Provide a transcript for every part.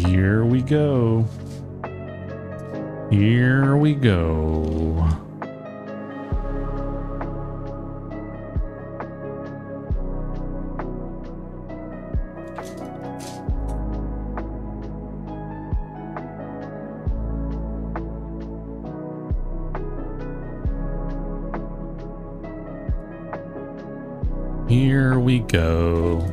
Here we go. Here we go. Here we go.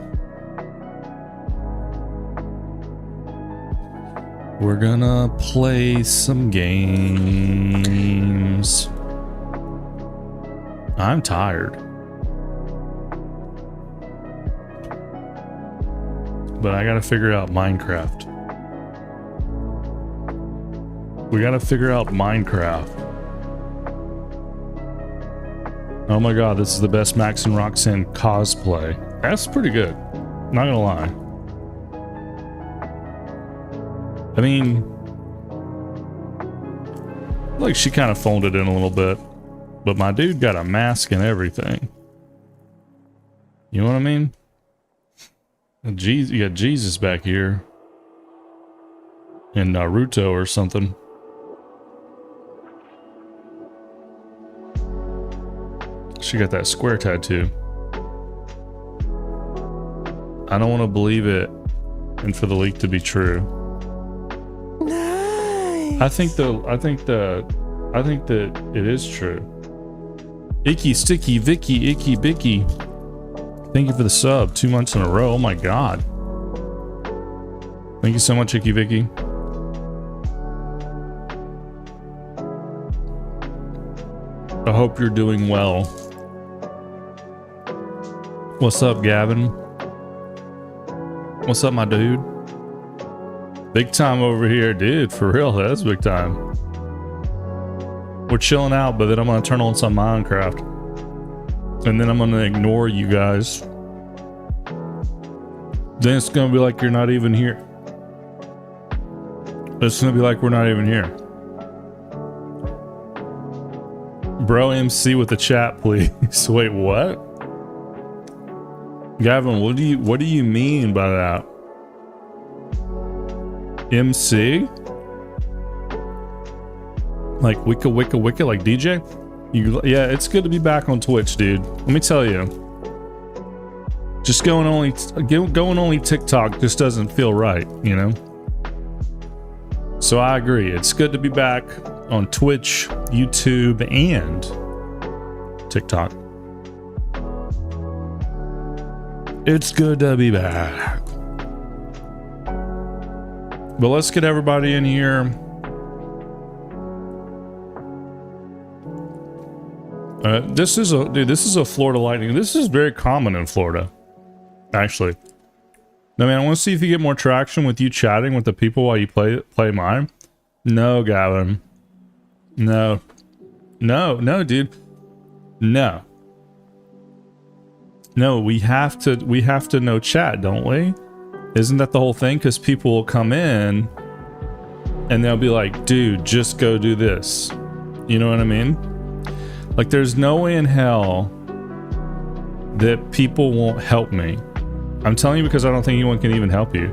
We're gonna play some games. I'm tired. But I gotta figure out Minecraft. We gotta figure out Minecraft. Oh my god, this is the best Max and Roxanne cosplay. That's pretty good. Not gonna lie. I mean, like she kind of phoned it in a little bit, but my dude got a mask and everything. You know what I mean? You got Jesus back here. And Naruto or something. She got that square tattoo. I don't want to believe it and for the leak to be true. Nice. I think that it is true. Icky Sticky Vicky Icky Bicky. Thank you for the sub. 2 months in a row. Oh my god. Thank you so much, Icky Vicky. I hope you're doing well. What's up, Gavin? What's up, my dude? Big time over here, dude. For real, that's big time. We're chilling out, but then I'm gonna turn on some Minecraft. And then I'm gonna ignore you guys. Then it's gonna be like you're not even here. It's gonna be like we're not even here. Bro MC with the chat, please. Wait, what? Gavin, what do you mean by that? MC? Like wicka like DJ? Yeah, it's good to be back on Twitch, dude. Let me tell you. Just going only TikTok just doesn't feel right, you know? So I agree. It's good to be back on Twitch, YouTube, and TikTok. It's good to be back. But let's get everybody in here. This is a Florida lightning. This is very common in Florida, actually. No, man, I want to see if you get more traction with you chatting with the people while you play mine. No, Gavin. No, dude. No. No, we have to know chat, don't we? Isn't that the whole thing? Because people will come in and they'll be like, dude, just go do this. You know what I mean? Like, there's no way in hell that people won't help me. I'm telling you because I don't think anyone can even help you.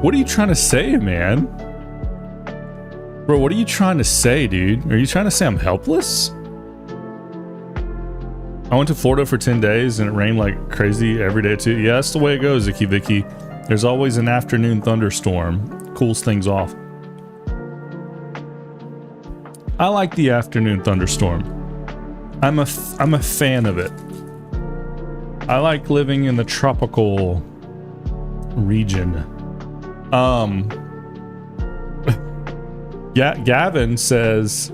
What are you trying to say, man? Bro, what are you trying to say, dude? Are you trying to say I'm helpless? I went to Florida for 10 days and it rained like crazy every day too. Yeah, that's the way it goes, Icky Vicky. There's always an afternoon thunderstorm. Cools things off. I like the afternoon thunderstorm. I'm a fan of it. I like living in the tropical region. Yeah, Gavin says,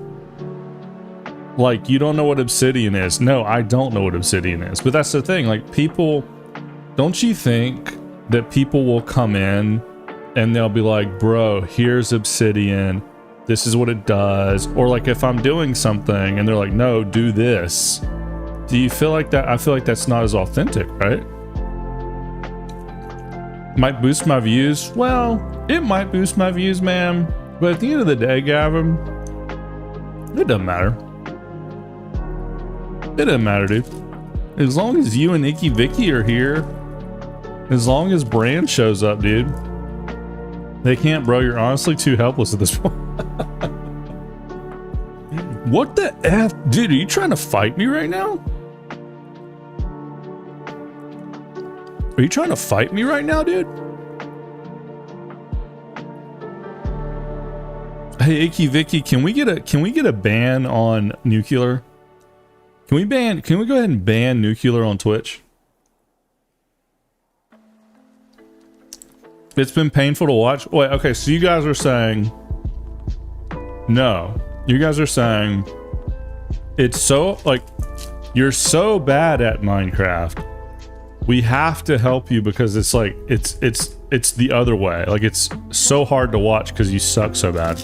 like, you don't know what obsidian is. No, I don't know what obsidian is. But that's the thing, like, people, don't you think that people will come in and they'll be like, bro, here's obsidian. This is what it does. Or like if I'm doing something and they're like, no, do this. Do you feel like that? I feel like that's not as authentic, right? Might boost my views. Well, it might boost my views, man. But at the end of the day, Gavin, it doesn't matter. It doesn't matter, dude. As long as you and Icky Vicky are here, as long as Brand shows up, dude, They can't, bro. You're honestly too helpless at this point. What the F? Dude, are you trying to fight me right now? Are you trying to fight me right now, dude? Hey, Icky Vicky, can we get a ban on nuclear? Can we go ahead and ban nuclear on Twitch? It's been painful to watch. Wait, okay, so you guys are saying no. You guys are saying it's so, like, you're so bad at Minecraft. We have to help you because it's like it's the other way. Like, it's so hard to watch because you suck so bad.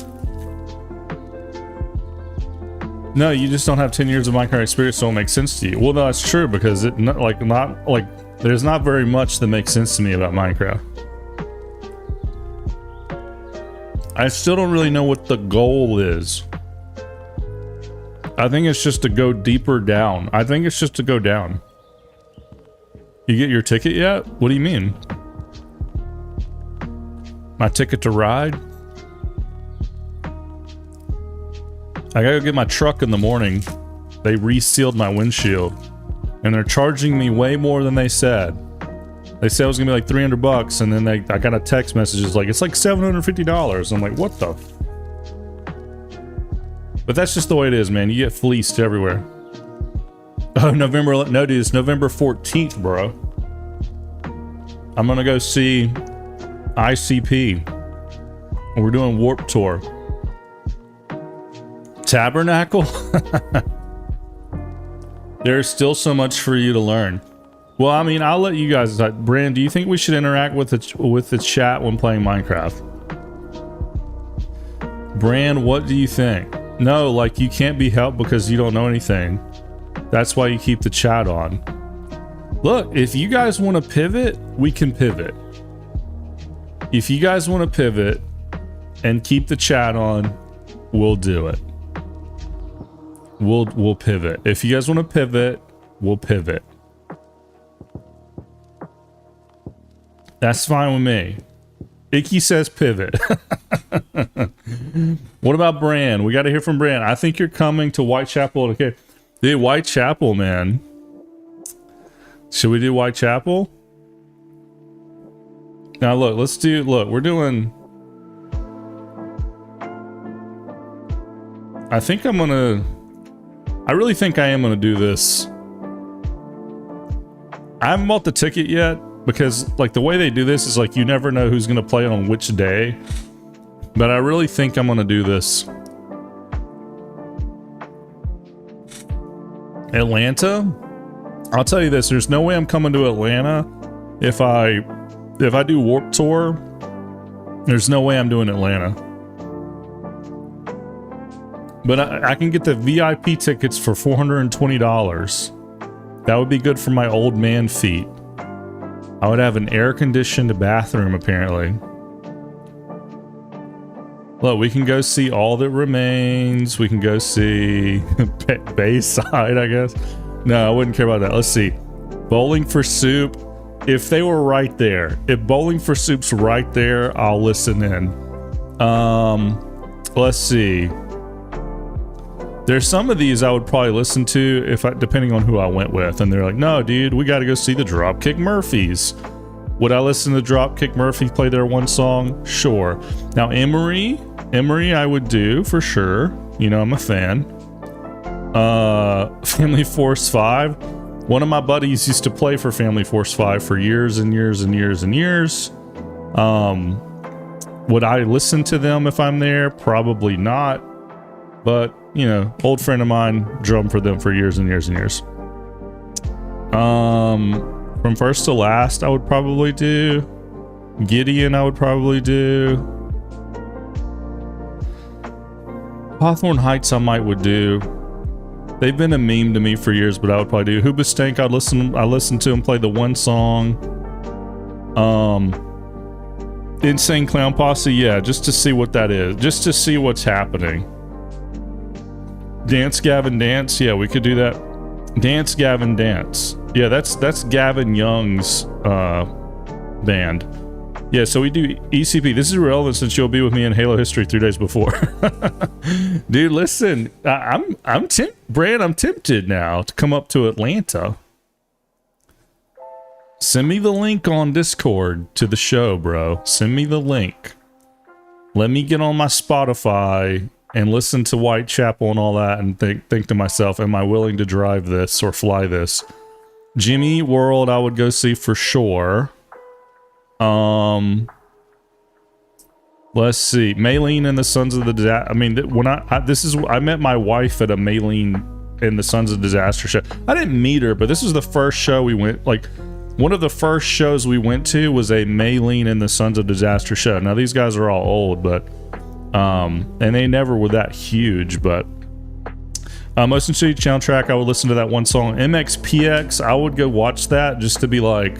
No, you just don't have 10 years of Minecraft experience, so it makes sense to you. Well, no, that's true because there's not very much that makes sense to me about Minecraft. I still don't really know what the goal is. I think it's just to go deeper down. I think it's just to go down. You get your ticket yet? What do you mean? My ticket to ride? I gotta go get my truck in the morning. They resealed my windshield. And they're charging me way more than they said. They said it was gonna be like 300 bucks, and then I got a text message it's like $750. I'm like, what the? But that's just the way it is, man. You get fleeced everywhere. Oh, no, dude, it's November 14th, bro. I'm gonna go see ICP. We're doing Warp Tour. Tabernacle? There's still so much for you to learn. Well, I mean, I'll let you guys decide. Brand, do you think we should interact with the chat when playing Minecraft? Brand, what do you think? No, like, you can't be helped because you don't know anything. That's why you keep the chat on. Look, if you guys want to pivot, we can pivot. If you guys want to pivot and keep the chat on, we'll do it. We'll pivot. If you guys want to pivot, we'll pivot. That's fine with me. Icky says pivot. What about Bran? We got to hear from Bran. I think you're coming to Whitechapel. Okay. Dude, Whitechapel, man. Should we do Whitechapel? Now, look, we're doing... I really think I am gonna do this. I haven't bought the ticket yet because, like, the way they do this is like you never know who's gonna play on which day. But I really think I'm gonna do this. Atlanta? I'll tell you this, there's no way I'm coming to Atlanta. If I do Warp Tour, there's no way I'm doing Atlanta. But I can get the VIP tickets for $420. That would be good for my old man feet. I would have an air-conditioned bathroom, apparently. Look, we can go see All That Remains. We can go see Bayside, I guess. No, I wouldn't care about that. Let's see. Bowling for Soup. If they were right there. If Bowling for Soup's right there, I'll listen in. Let's see. There's some of these I would probably listen to depending on who I went with. And they're like, no, dude, we got to go see the Dropkick Murphys. Would I listen to Dropkick Murphys play their one song? Sure. Now, Emery, I would do for sure. You know, I'm a fan. Family Force 5. One of my buddies used to play for Family Force 5 for years and years and years and years. Would I listen to them if I'm there? Probably not. But, you know, old friend of mine drummed for them for years and years and years. From first to last, I would probably do. Gideon, I would probably do. Hawthorne Heights, I would do. They've been a meme to me for years, but I would probably do. Hoobastank, I listened to him play the one song. Insane Clown Posse, yeah, just to see what that is. Just to see what's happening. Dance Gavin Dance, yeah, we could do that. Dance Gavin Dance. Yeah, that's Gavin Young's band. Yeah, so we do ECP. This is relevant since you'll be with me in Halo history 3 days before. Dude, listen, I'm tempted now to come up to Atlanta. Send me the link on Discord to the show, bro. Send me the link. Let me get on my Spotify and listen to Whitechapel and all that and think to myself, am I willing to drive this or fly this? Jimmy Eat World I would go see for sure. Let's see. Maylene and the Sons of the Disaster. I mean, when I met my wife at a Maylene and the Sons of Disaster show. I didn't meet her, but this was the first show we went, like, one of the first shows we went to was a Maylene and the Sons of Disaster show. Now, these guys are all old, but, and they never were that huge, but, Most Interesting soundtrack, I would listen to that one song. MXPX, I would go watch that just to be like,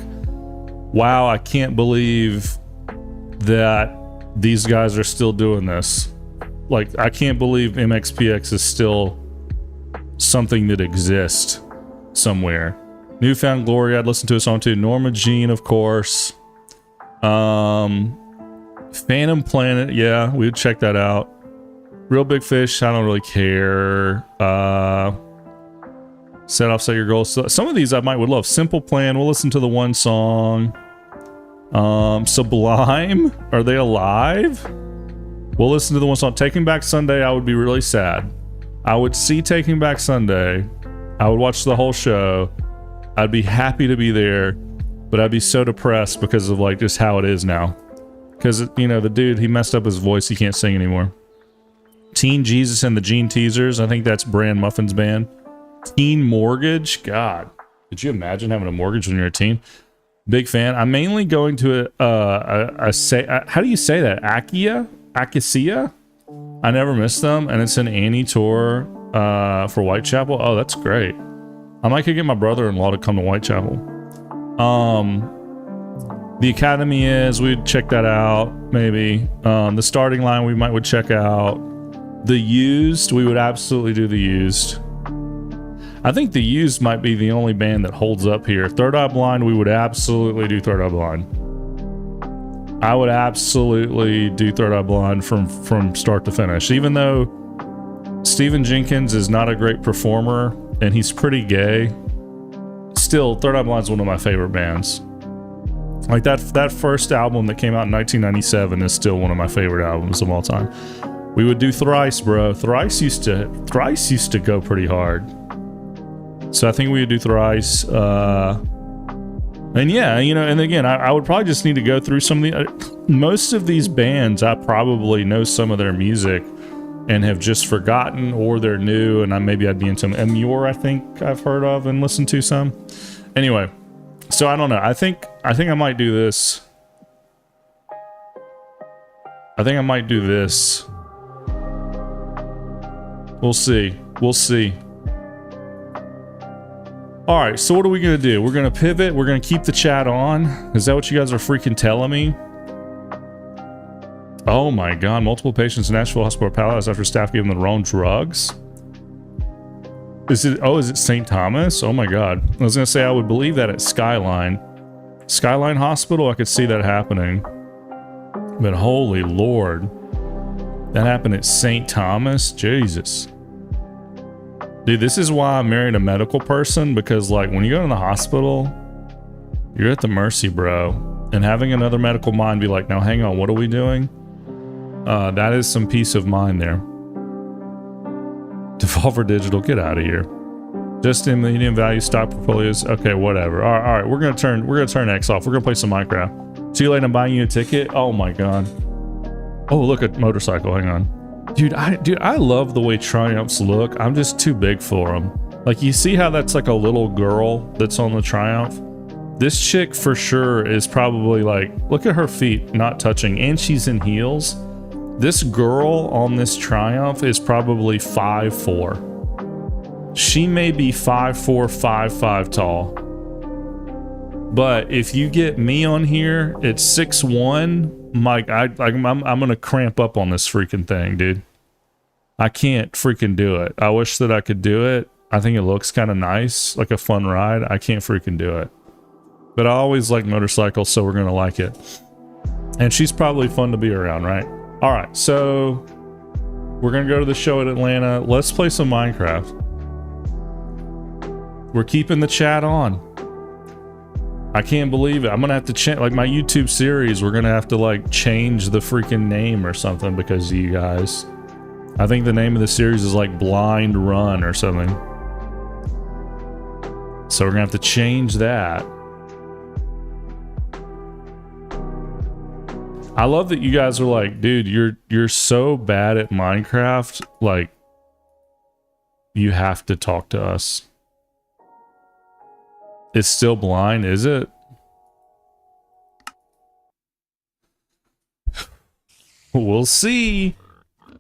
wow, I can't believe that these guys are still doing this. Like, I can't believe MXPX is still something that exists somewhere. Newfound Glory, I'd listen to a song too. Norma Jean, of course. Phantom Planet, yeah, we would check that out. Real Big Fish, I don't really care. Set Your Goals. So some of these I would love. Simple Plan, we'll listen to the one song. Sublime, are they alive? We'll listen to the one song. Taking Back Sunday, I would be really sad. I would see Taking Back Sunday. I would watch the whole show. I'd be happy to be there, but I'd be so depressed because of like just how it is now. Because, you know, the dude, he messed up his voice. He can't sing anymore. Teen Jesus and the Gene Teasers. I think that's Bran Muffin's band. Teen Mortgage. God, could you imagine having a mortgage when you're a teen? Big fan. I'm mainly going to how do you say that? Acacia? I never miss them, and it's an Annie tour for Whitechapel. Oh, that's great. I might could get my brother-in-law to come to Whitechapel. The Academy is, we'd check that out, maybe. The Starting Line we would check out. The Used, we would absolutely do The Used. I think The Used might be the only band that holds up here. Third Eye Blind, we would absolutely do Third Eye Blind. I would absolutely do Third Eye Blind from start to finish. Even though Stephen Jenkins is not a great performer and he's pretty gay, still Third Eye Blind is one of my favorite bands. Like that first album that came out in 1997 is still one of my favorite albums of all time. We would do Thrice, bro. Thrice used to go pretty hard. So I think we would do Thrice. And yeah, you know, and again, I would probably just need to go through some of the... most of these bands, I probably know some of their music and have just forgotten, or they're new, and maybe I'd be into them. Amur, I think I've heard of and listened to some. Anyway, so I don't know. I think I might do this. I think I might do this. We'll see. We'll see. All right, so what are we going to do? We're going to pivot. We're going to keep the chat on. Is that what you guys are freaking telling me? Oh my God, multiple patients in Nashville Hospital paralyzed after staff gave them the wrong drugs. Is it St. Thomas? Oh my God. I was going to say I would believe that at Skyline. Skyline Hospital, I could see that happening. But holy Lord. That happened at St. Thomas? Jesus. Dude, this is why I married a medical person, because like when you go to the hospital, you're at the mercy, bro. And having another medical mind be like, now hang on, what are we doing? That is some peace of mind there. Devolver Digital, get out of here. Just in medium value stock portfolios. Okay, whatever. All right, we're gonna turn X off. We're gonna play some Minecraft. Too late, I'm buying you a ticket. Oh my God. Oh, look at motorcycle. Hang on. Dude, I love the way Triumphs look. I'm just too big for them. Like, you see how that's like a little girl that's on the Triumph? This chick for sure is probably like, look at her feet not touching, and she's in heels. This girl on this Triumph is probably 5'4". She may be 5'4", 5'5" tall. But if you get me on here at 6'1", Mike, I'm gonna cramp up on this freaking thing, dude. I can't freaking do it. I wish that I could do it. I think it looks kind of nice, like a fun ride. I can't freaking do it. But I always like motorcycles, so we're gonna like it. And she's probably fun to be around, right? All right, so we're gonna go to the show in Atlanta. Let's play some Minecraft. We're keeping the chat on. I can't believe it. I'm gonna have to change, like, my YouTube series. We're gonna have to like change the freaking name or something because of you guys. I think the name of the series is like Blind Run or something. So we're gonna have to change that. I love that you guys are like, dude, you're so bad at Minecraft, like you have to talk to us. It's still blind, is it? We'll see.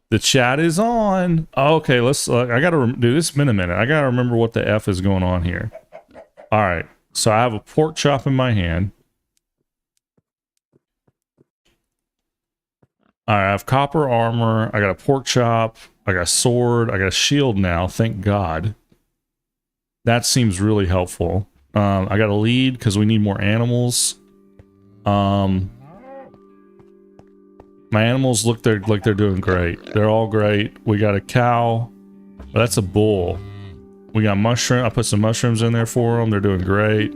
The chat is on. Oh, okay, let's. I gotta do this. Been a minute. I gotta remember what the F is going on here. All right. So I have a pork chop in my hand. All right. I have copper armor. I got a pork chop. I got a sword. I got a shield now. Thank God. That seems really helpful. I got a lead because we need more animals. My animals look like they're doing great. They're all great. We got a cow. Well, that's a bull. We got mushroom. I put some mushrooms in there for them. They're doing great.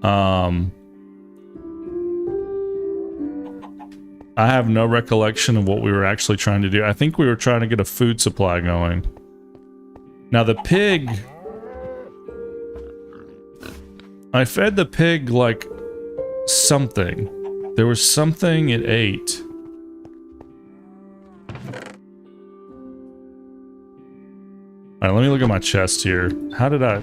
I have no recollection of what we were actually trying to do. I think we were trying to get a food supply going. Now the pig... I fed the pig, like, something. There was something it ate. Alright, let me look at my chest here. How did I...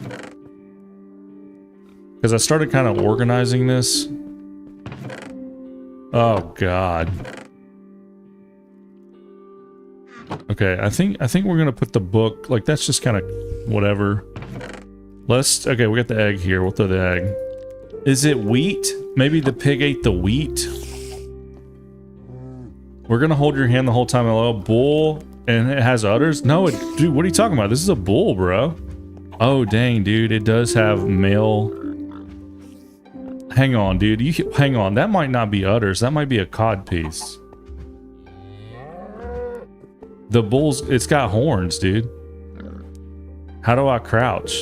Because I started kind of organizing this. Oh, God. Okay, I think we're gonna put the book... Like, that's just kind of... Whatever. Okay, we got the egg here. We'll throw the egg. Is it wheat? Maybe the pig ate the wheat? We're gonna hold your hand the whole time. Hello, bull, and it has udders? No, dude, what are you talking about? This is a bull, bro. Oh, dang, dude, it does have male... Hang on, dude. Hang on. That might not be udders. That might be a cod piece. The bull's... It's got horns, dude. How do I crouch?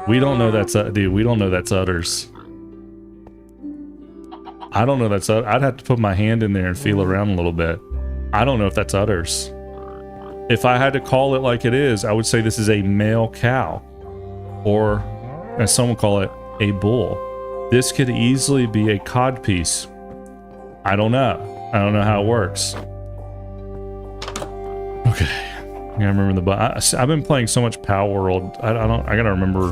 We don't know that's... dude, we don't know that's udders. I don't know that's... I'd have to put my hand in there and feel around a little bit. I don't know if that's udders. If I had to call it like it is, I would say this is a male cow. Or, as some would call it, a bull. This could easily be a cod piece. I don't know. I don't know how it works. Okay. I gotta remember the button. I've been playing so much Power World. I gotta remember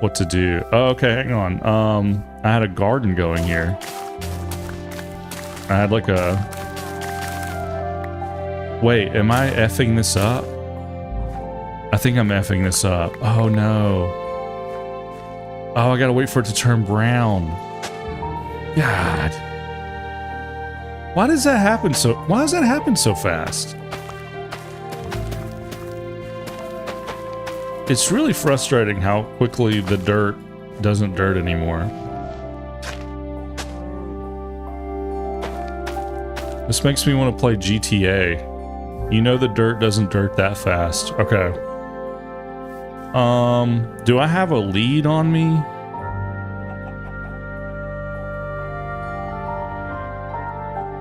what to do. Oh, okay, hang on. I had a garden going here. I had like a... Wait, am I effing this up? I think I'm effing this up. Oh no. Oh, I gotta wait for it to turn brown. God. Why does that happen so fast? It's really frustrating how quickly the dirt doesn't dirt anymore. This makes me want to play GTA. You know the dirt doesn't dirt that fast. Okay. Do I have a lead on me?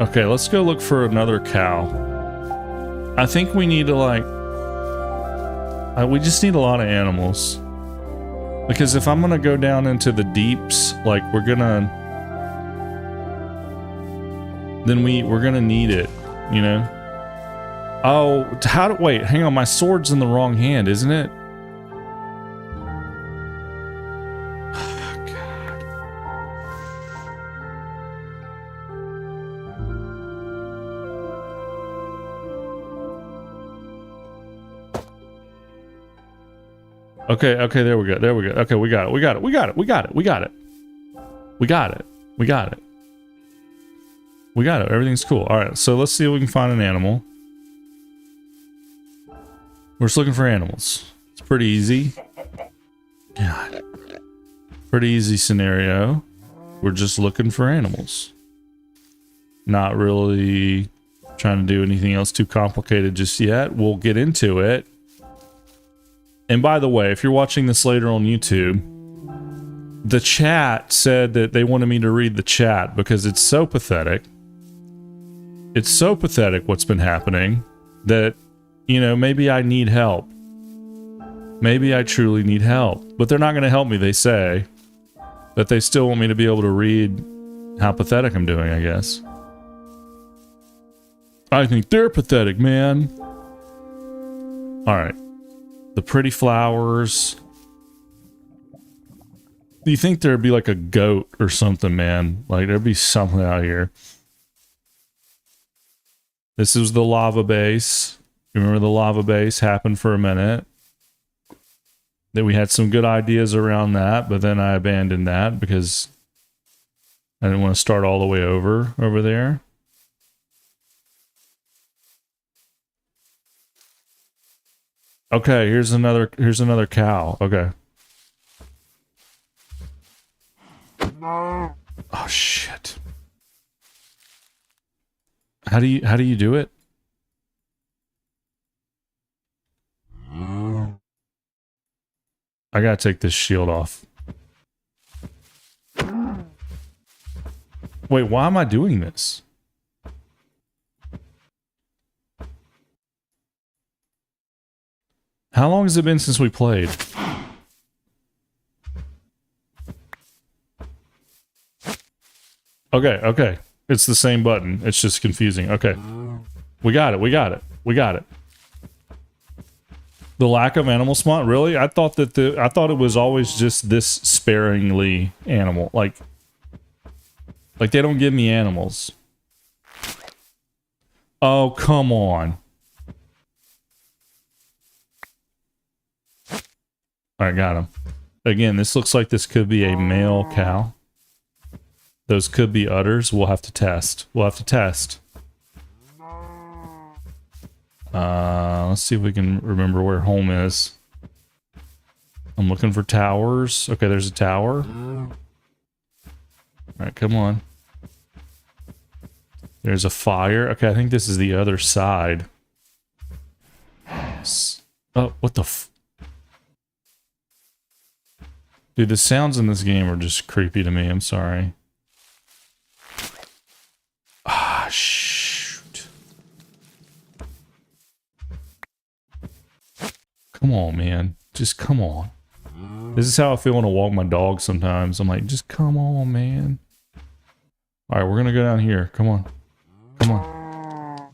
Okay, let's go look for another cow. I think we need to like... we just need a lot of animals. Because if I'm gonna go down into the deeps, like we're gonna... Then we're gonna need it, you know? Oh, wait, hang on, my sword's in the wrong hand, isn't it? Oh, God. Okay, there we go. Okay, we got it. Everything's cool. All right, so let's see if we can find an animal. We're just looking for animals. It's pretty easy. God. Pretty easy scenario. We're just looking for animals. Not really trying to do anything else too complicated just yet. We'll get into it. And by the way, if you're watching this later on YouTube, the chat said that they wanted me to read the chat because it's so pathetic. It's so pathetic what's been happening that, you know, maybe I need help. Maybe I truly need help. But they're not going to help me, they say. But they still want me to be able to read how pathetic I'm doing, I guess. I think they're pathetic, man. Alright. The pretty flowers. Do you think there'd be like a goat or something, man? Like there'd be something out here. This is the lava base. Remember the lava base happened for a minute. Then we had some good ideas around that, but then I abandoned that because I didn't want to start all the way over there. Okay, here's another cow. Okay. Oh shit. How do you do it? I gotta take this shield off. Wait, why am I doing this? How long has it been since we played? Okay. It's the same button. It's just confusing. Okay. We got it. The lack of animal spawn? Really? I thought that it was always just this sparingly animal. Like they don't give me animals. Oh, come on. Alright, got him. Again, this looks like this could be a male cow. Those could be udders. We'll have to test. Let's see if we can remember where home is. I'm looking for towers. Okay, there's a tower. Alright, come on. There's a fire. Okay, I think this is the other side. Oh, what the f... Dude, the sounds in this game are just creepy to me. I'm sorry. Ah, shoot. Come on, man. Just come on. This is how I feel when I walk my dog sometimes. I'm like, just come on, man. Alright, we're gonna go down here. Come on. Come on.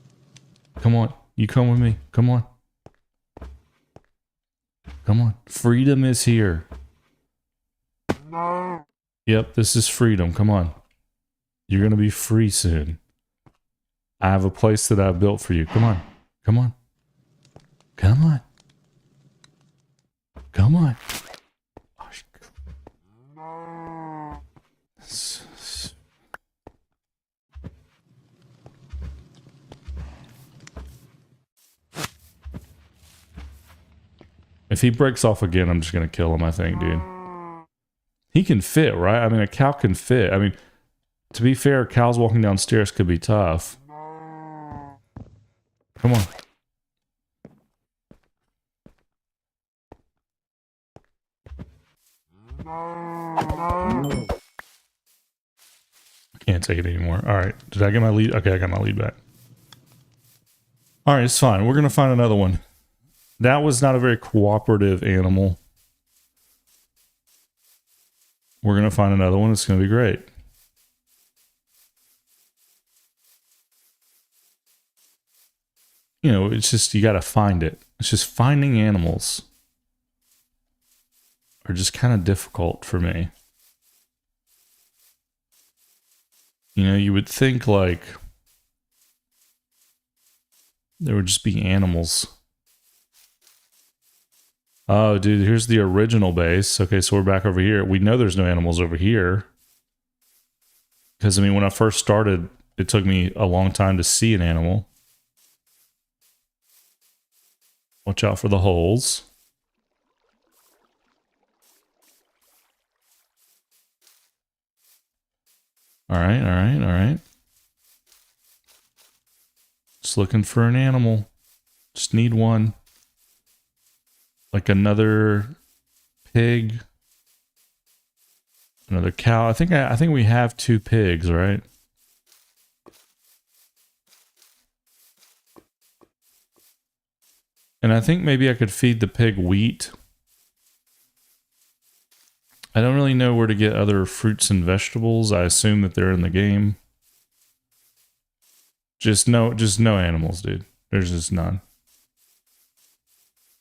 Come on. You come with me. Come on. Come on. Freedom is here. Yep, this is freedom. Come on. You're gonna be free soon. I have a place that I've built for you. Come on. Come on. Come on. Come on. If he breaks off again, I'm just gonna kill him, I think, dude. He can fit, right? I mean, a cow can fit. I mean, to be fair, cows walking downstairs could be tough. Come on. I can't take it anymore. Alright, did I get my lead? Okay, I got my lead back. Alright, it's fine. We're gonna find another one. That was not a very cooperative animal. We're gonna find another one. It's gonna be great. You know, it's just, you gotta find it. It's just finding animals are just kind of difficult for me. You know, you would think like there would just be animals. Oh, dude, here's the original base. Okay, so we're back over here. We know there's no animals over here. Because, I mean, when I first started, it took me a long time to see an animal. Watch out for the holes. All right, all right, all right. Just looking for an animal. Just need one. Like another pig. Another cow. I think we have 2 pigs, right? And I think maybe I could feed the pig wheat. I don't really know where to get other fruits and vegetables. I assume that they're in the game. Just no animals, dude. There's just none.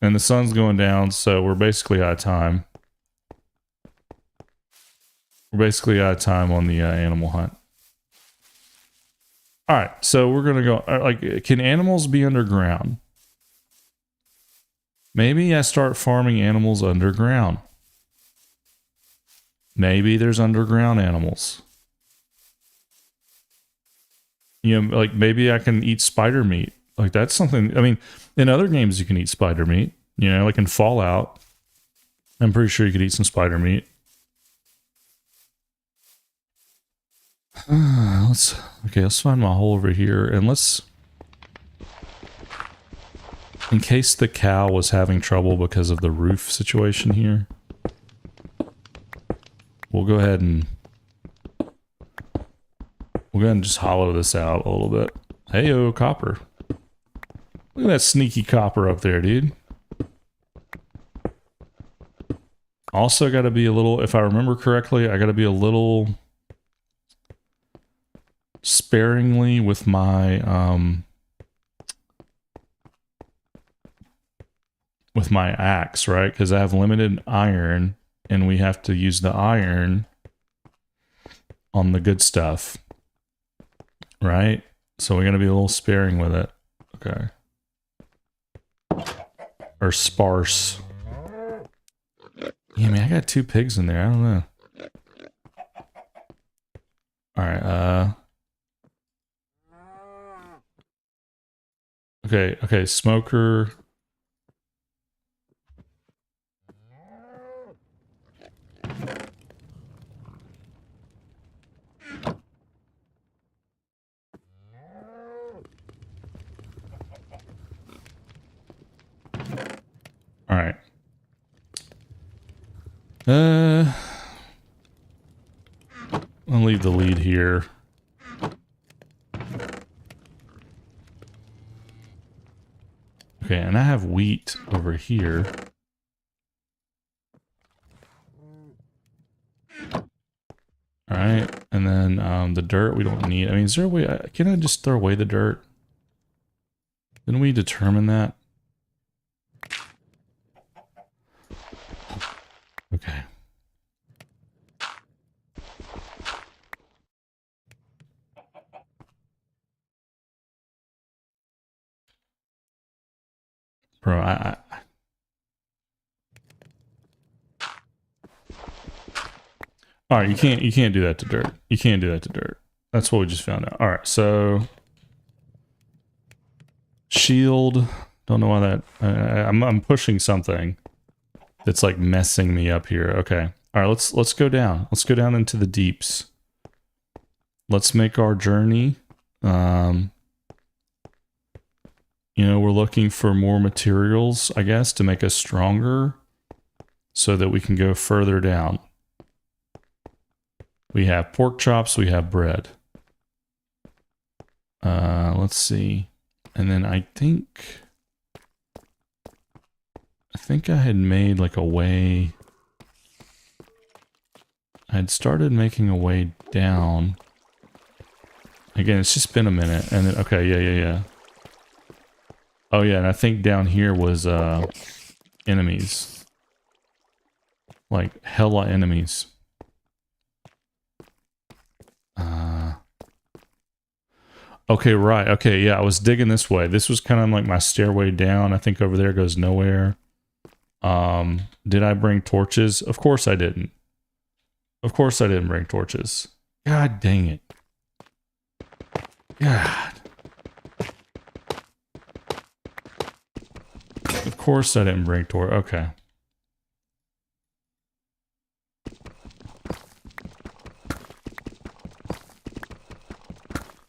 And the sun's going down, so we're basically out of time. We're basically out of time on the animal hunt. All right, so we're gonna go. Like, can animals be underground? Maybe I start farming animals underground. Maybe there's underground animals. You know, like maybe I can eat spider meat. Like that's something. I mean, in other games you can eat spider meat. You know, like in Fallout, I'm pretty sure you could eat some spider meat. Let's find my hole over here, and let's. In case the cow was having trouble because of the roof situation here, we'll go ahead and just hollow this out a little bit. Heyo, copper. Look at that sneaky copper up there, dude. Also got to be a little, if I remember correctly, I got to be a little sparingly with my axe, right? Because I have limited iron, and we have to use the iron on the good stuff, right? So we're gonna be a little sparing with it. Okay. Or sparse. Yeah, man, I got 2 pigs in there. I don't know. Alright, okay, smoker. All right. I'll leave the lead here. Okay, and I have wheat over here. All right, and then the dirt we don't need. I mean, is there a way? Can I just throw away the dirt? Didn't we determine that? Okay. Bro, all right, you can't do that to dirt. You can't do that to dirt. That's what we just found out. All right, so shield. Don't know why that. I'm pushing something that's like messing me up here. Okay. All right, let's go down. Let's go down into the deeps. Let's make our journey. You know, we're looking for more materials, I guess, to make us stronger so that we can go further down. We have pork chops, we have bread. Let's see. And then I think I had made like a way. I had started making a way down. Again, it's just been a minute. And then, okay, yeah. Oh yeah, and I think down here was enemies. Like hella enemies. Okay, right. Okay, yeah, I was digging this way. This was kind of like my stairway down. I think over there goes nowhere. Did I bring torches? Of course I didn't. Of course I didn't bring torches. God dang it. God. Of course I didn't bring torch. Okay.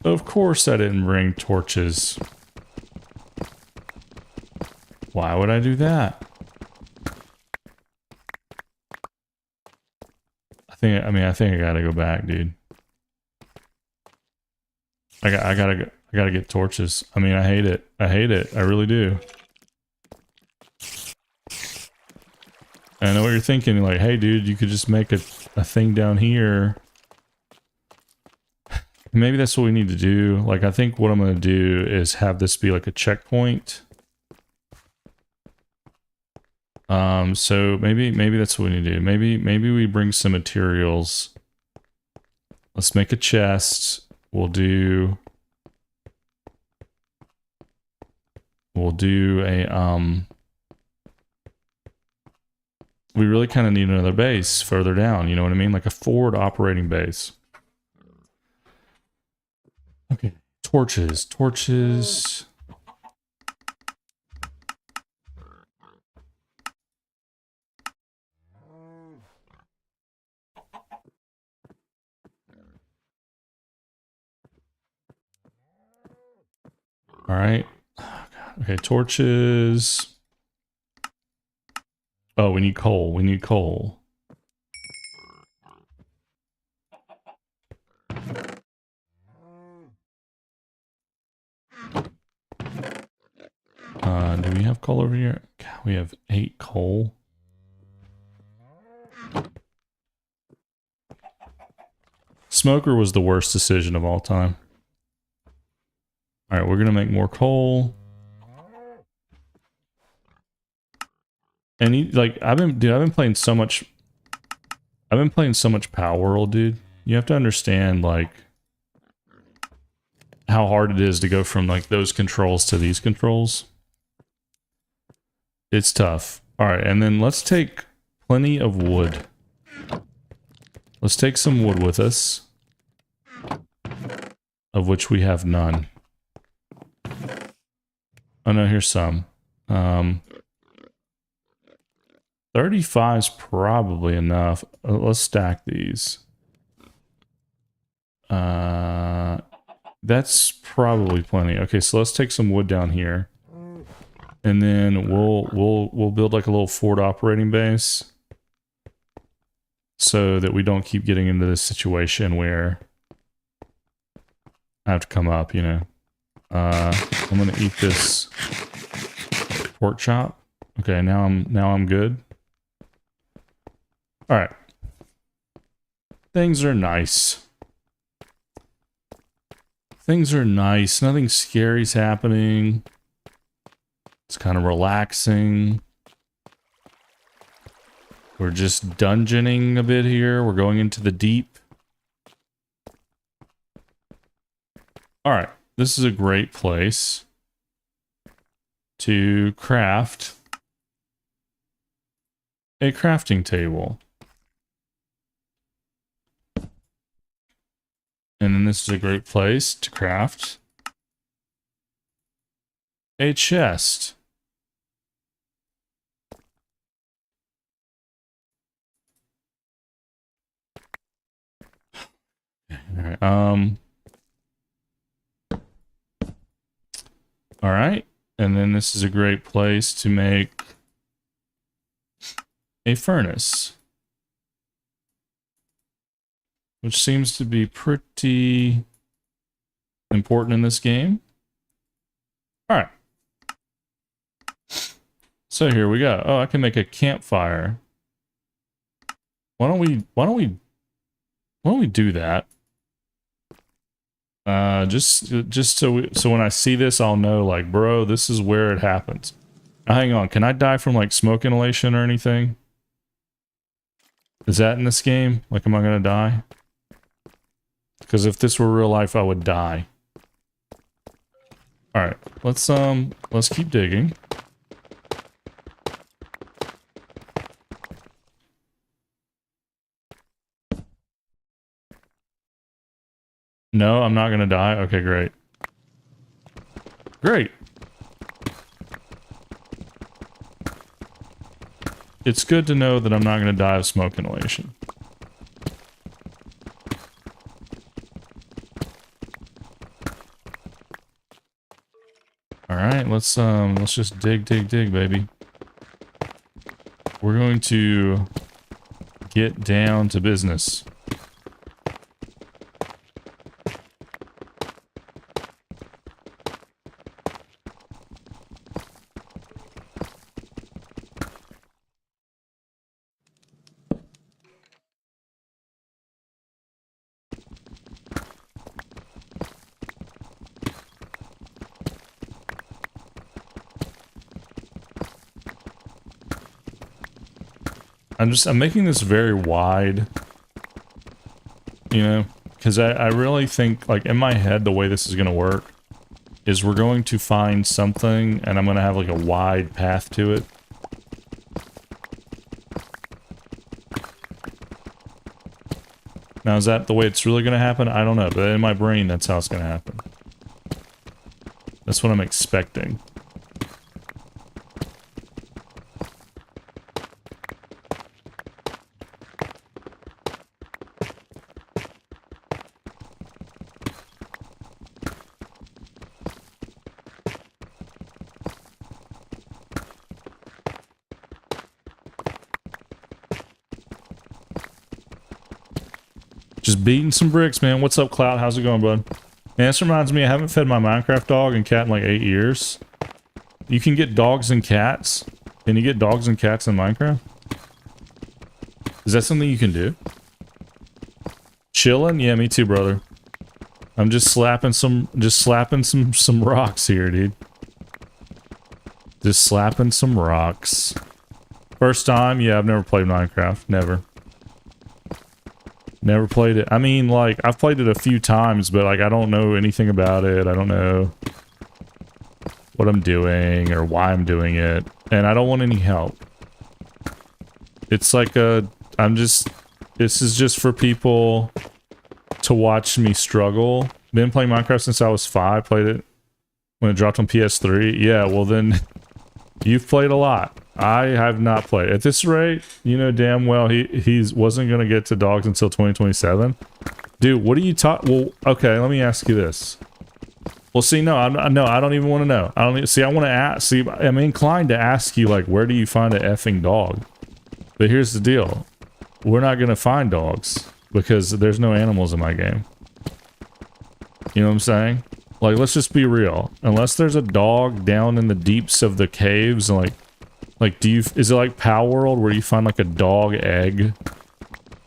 Of course I didn't bring torches. Why would I do that? I think I gotta go back, dude. I gotta get torches. I mean, I hate it. I hate it. I really do. I know what you're thinking. Like, hey, dude, you could just make a thing down here. Maybe that's what we need to do. Like, I think what I'm going to do is have this be like a checkpoint. So maybe that's what we need to do. Maybe we bring some materials. Let's make a chest. We'll do a, we really kind of need another base further down, you know what I mean? Like a forward operating base. Okay, torches. All right. Okay, torches. Oh, we need coal. We need coal. Do we have coal over here? God, we have 8 coal. Smoker was the worst decision of all time. All right, we're gonna make more coal. And like I've been playing so much Power World, dude. You have to understand like how hard it is to go from like those controls to these controls. It's tough. All right, and then let's take plenty of wood. Let's take some wood with us, of which we have none. Oh no, here's some. 35 is probably enough. Let's stack these. That's probably plenty. Okay, so let's take some wood down here. And then we'll build like a little forward operating base so that we don't keep getting into this situation where I have to come up, you know. I'm gonna eat this pork chop. Okay, now I'm good. All right. Things are nice. Things are nice. Nothing scary's happening. It's kind of relaxing. We're just dungeoning a bit here. We're going into the deep. All right. This is a great place to craft a crafting table. And then this is a great place to craft a chest. All right. And then this is a great place to make a furnace, which seems to be pretty important in this game. All right. So here we go. Oh, I can make a campfire. Why don't we do that? Just so when I see this, I'll know, like, bro, this is where it happens. Now, hang on. Can I die from like smoke inhalation or anything? Is that in this game? Like, am I gonna die? Because if this were real life, I would die. All right, let's keep digging. No, I'm not gonna die. Okay, great. Great. It's good to know that I'm not gonna die of smoke inhalation. All right, let's just dig, baby. We're going to get down to business. I'm making this very wide, you know, because I really think, like, in my head, the way this is going to work is we're going to find something, and I'm going to have, like, a wide path to it. Now, is that the way it's really going to happen? I don't know, but in my brain, that's how it's going to happen. That's what I'm expecting. Just beating some bricks, man. What's up, Cloud? How's it going, bud? Man, this reminds me, I haven't fed my Minecraft dog and cat in like 8 years. You can get dogs and cats. Can you get dogs and cats in Minecraft? Is that something you can do? Chilling? Yeah, me too, brother. I'm just slapping some rocks here, dude. Just slapping some rocks. First time? Yeah, I've never played Minecraft. Never. Never played it. I mean, like, I've played it a few times, but, like, I don't know anything about it. I don't know what I'm doing or why I'm doing it. And I don't want any help. It's like this is just for people to watch me struggle. Been playing Minecraft since I was 5. Played it when it dropped on PS3. Yeah, well then, you've played a lot. I have not played. At this rate, you know damn well he wasn't going to get to dogs until 2027. Dude, what are you talking? Well, okay, let me ask you this. Well, see, no, I don't even want to know. I don't see. I want to ask. See, I'm inclined to ask you, like, where do you find an effing dog? But here's the deal: we're not going to find dogs because there's no animals in my game. You know what I'm saying? Like, let's just be real. Unless there's a dog down in the deeps of the caves, and like, is it like Power World where you find like a dog egg,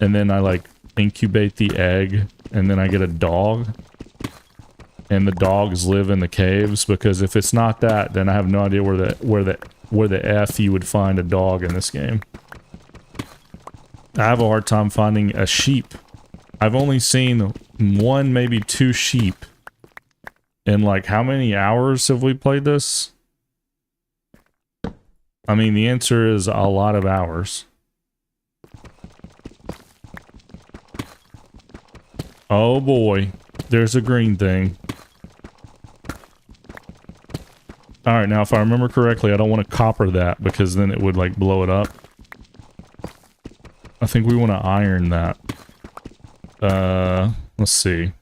and then I like incubate the egg, and then I get a dog, and the dogs live in the caves? Because if it's not that, then I have no idea where the F you would find a dog in this game. I have a hard time finding a sheep. I've only seen 1, maybe 2 sheep. In like, how many hours have we played this? I mean, the answer is a lot of hours. Oh boy, there's a green thing. Alright, now if I remember correctly, I don't want to copper that because then it would like blow it up. I think we want to iron that. Let's see.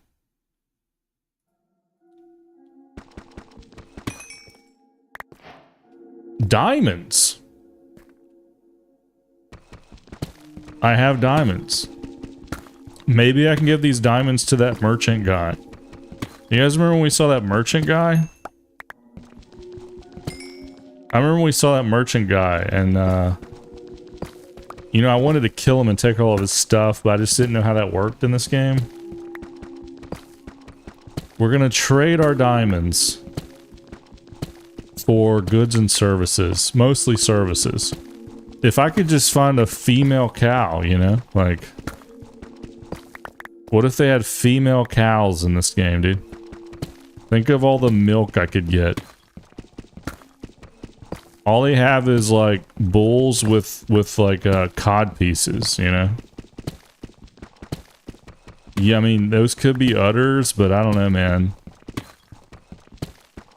Diamonds. I have diamonds. Maybe I can give these diamonds to that merchant guy. You guys remember when we saw that merchant guy? I remember when we saw that merchant guy and, you know, I wanted to kill him and take all of his stuff, but I just didn't know how that worked in this game. We're gonna trade our diamonds for goods and services. Mostly services. If I could just find a female cow, you know? Like, what if they had female cows in this game, dude? Think of all the milk I could get. All they have is, like, bulls with like, cod pieces, you know? Yeah, I mean, those could be udders, but I don't know, man.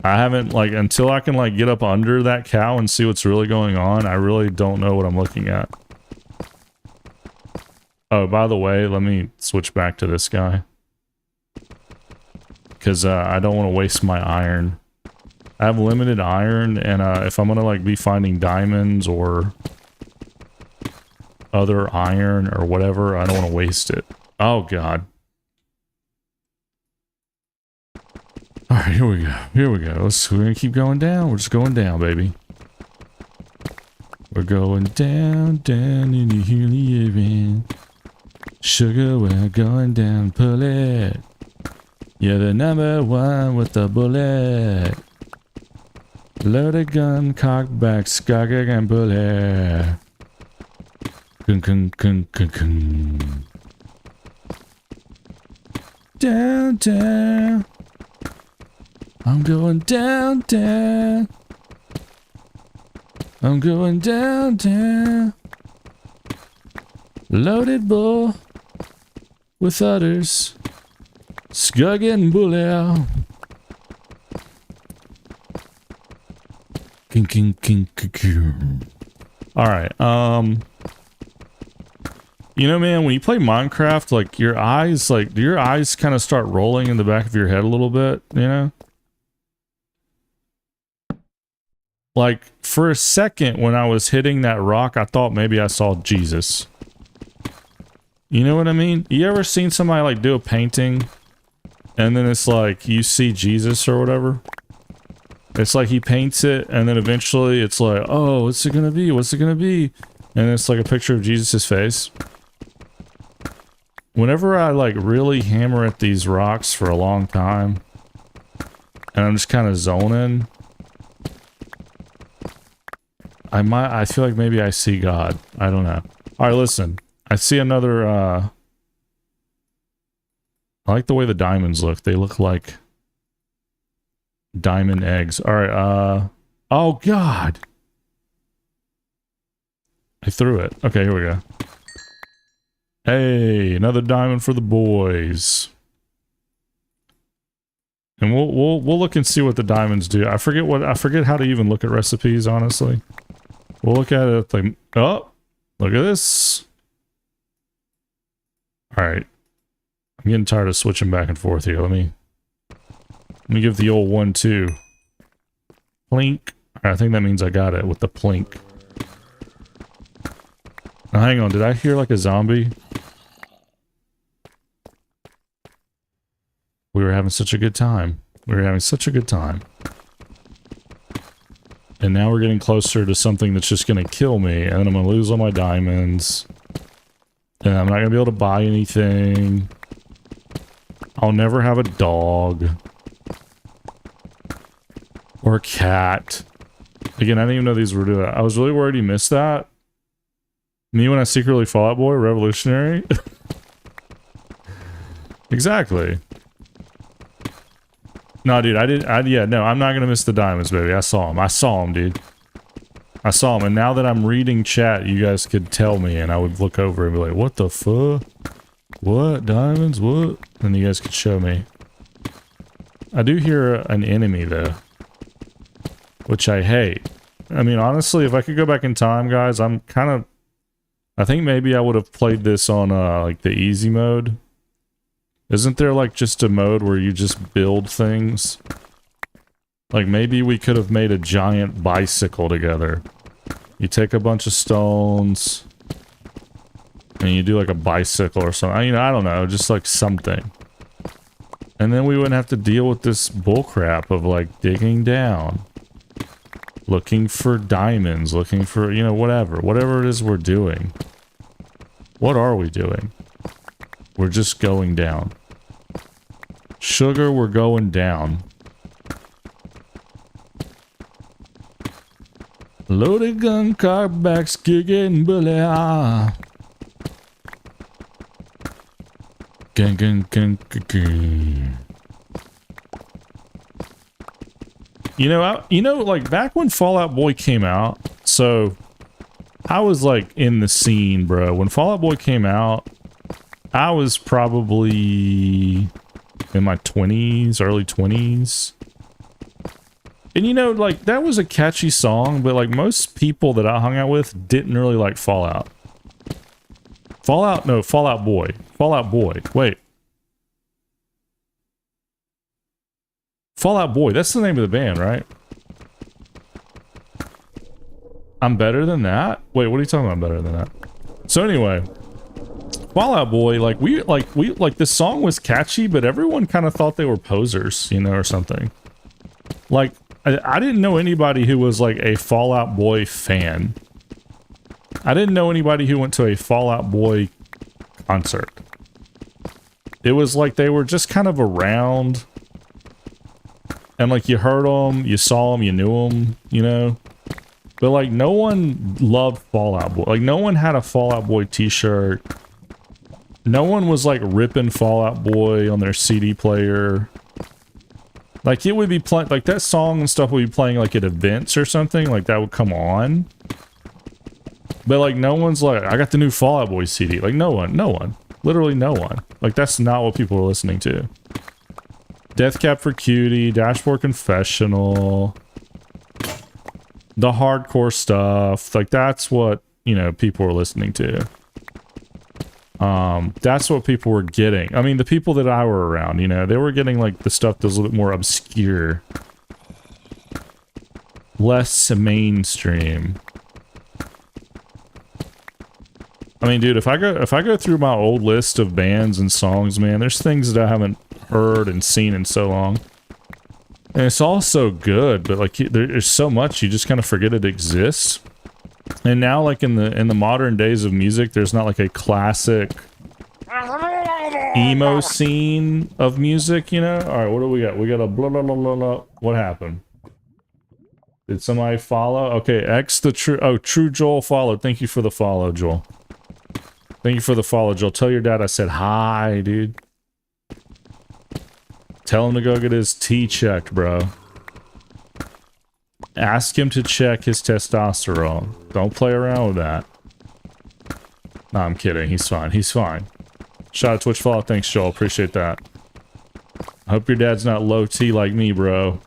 I haven't, like, until I can, like, get up under that cow and see what's really going on, I really don't know what I'm looking at. Oh, by the way, let me switch back to this guy. Because, I don't want to waste my iron. I have limited iron, and if I'm gonna like be finding diamonds or other iron or whatever, I don't want to waste it. Oh god. Alright, here we go. Here we go. We're gonna keep going down. We're just going down, baby. We're going down, down in the helium. Sugar, we're going down, pull it. You're the number one with the bullet. Loaded gun, cock back, skagger and bullet. Kun kun kun kun kun. Down, down. I'm going down, down. I'm going down, down. Loaded bull with others. Skugging bullet. King, king, king, king. Alright, you know, man, when you play Minecraft, like, your eyes kind of start rolling in the back of your head a little bit, you know? Like, for a second, when I was hitting that rock, I thought maybe I saw Jesus. You know what I mean? You ever seen somebody, like, do a painting, and then it's like, you see Jesus or whatever? It's like he paints it, and then eventually it's like, oh, what's it gonna be? What's it gonna be? And it's like a picture of Jesus' face. Whenever I, like, really hammer at these rocks for a long time, and I'm just kind of zoning, I feel like maybe I see God. I don't know. Alright, listen. I see another, I like the way the diamonds look. They look like diamond eggs. Alright, oh god! I threw it. Okay, here we go. Hey, another diamond for the boys. And we'll look and see what the diamonds do. I forget how to even look at recipes, honestly. We'll look at it like, oh, look at this. Alright. I'm getting tired of switching back and forth here. Let me give the old 1-2. Plink. I think that means I got it with the plink. Now hang on, did I hear like a zombie? We were having such a good time. We were having such a good time. And now we're getting closer to something that's just gonna kill me, and then I'm gonna lose all my diamonds. And I'm not gonna be able to buy anything. I'll never have a dog. Or a cat. Again, I didn't even know these were doing that. I was really worried you missed that. Me when I secretly Fallout Boy, revolutionary. Exactly. No, dude, yeah, no, I'm not gonna miss the diamonds, baby. I saw them, dude. I saw them, and now that I'm reading chat, you guys could tell me, and I would look over and be like, what the fuck? What? Diamonds? What? And you guys could show me. I do hear an enemy, though. Which I hate. I mean, honestly, if I could go back in time, guys, I'm kind of... I think maybe I would have played this on, like, the easy mode. Isn't there, like, just a mode where you just build things? Like, maybe we could have made a giant bicycle together. You take a bunch of stones... and you do, like, a bicycle or something. You know, I don't know, just, like, something. And then we wouldn't have to deal with this bullcrap of, like, digging down. Looking for diamonds, looking for, you know, whatever. Whatever it is we're doing. What are we doing? We're just going down. Sugar, we're going down. Loaded gun, car backs, kicking bullet. Gang, gang, gang, gang. You know, like, back when Fallout Boy came out, so I was, like, in the scene, bro. When Fallout Boy came out, I was probably in my 20s, early 20s. And, you know, like, that was a catchy song, but, like, most people that I hung out with didn't really like Fallout. Fallout Boy. Fallout Boy. Wait. Fallout Boy, that's the name of the band, right? I'm better than that? Wait, what are you talking about better than that? So anyway, Fall Out Boy, like this song was catchy, but everyone kind of thought they were posers, you know, or something. Like, I didn't know anybody who was like a Fall Out Boy fan. I didn't know anybody who went to a Fall Out Boy concert. It was like they were just kind of around. And like you heard them, you saw them, you knew them, you know? But like no one loved Fall Out Boy. Like no one had a Fall Out Boy t-shirt. No one was like ripping Fall Out Boy on their CD player. Like it would be playing, like that song and stuff would be playing like at events or something. Like that would come on. But like no one's like, I got the new Fall Out Boy CD. Like no one. Literally no one. Like that's not what people were listening to. Death Cab for Cutie, Dashboard Confessional, the hardcore stuff. Like that's what, you know, people were listening to. That's what people were getting. I mean, the people that I were around, you know, they were getting like the stuff that's a little bit more obscure. Less mainstream. I mean, dude, if I go through my old list of bands and songs, man, there's things that I haven't heard and seen in so long. And it's all so good, but like there's so much you just kind of forget it exists. And now, like in the modern days of music, there's not like a classic emo scene of music, you know? All right, what do we got? We got a blah blah blah blah blah. What happened? Did somebody follow? Okay, True Joel followed. Thank you for the follow, Joel. Thank you for the follow, Joel. Tell your dad I said hi, dude. Tell him to go get his T checked, bro. Ask him to check his testosterone. Don't play around with that. Nah, I'm kidding. He's fine. He's fine. Shout out Twitch follow. Thanks, Joel. Appreciate that. I hope your dad's not low T like me, bro.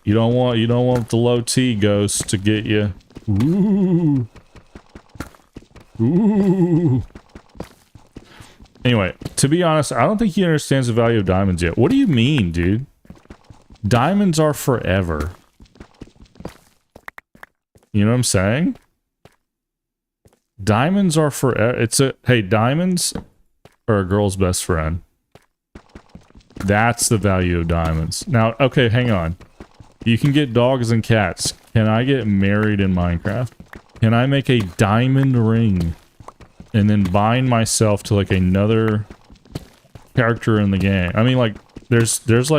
You don't want the low T ghost to get you. Ooh. Ooh. Anyway, to be honest, I don't think he understands the value of diamonds yet. What do you mean, dude? Diamonds are forever. You know what I'm saying? Diamonds are forever. Hey, diamonds are a girl's best friend. That's the value of diamonds. Now, okay, hang on. You can get dogs and cats. Can I get married in Minecraft? Can I make a diamond ring and then bind myself to like another character in the game? I mean, like there's like there's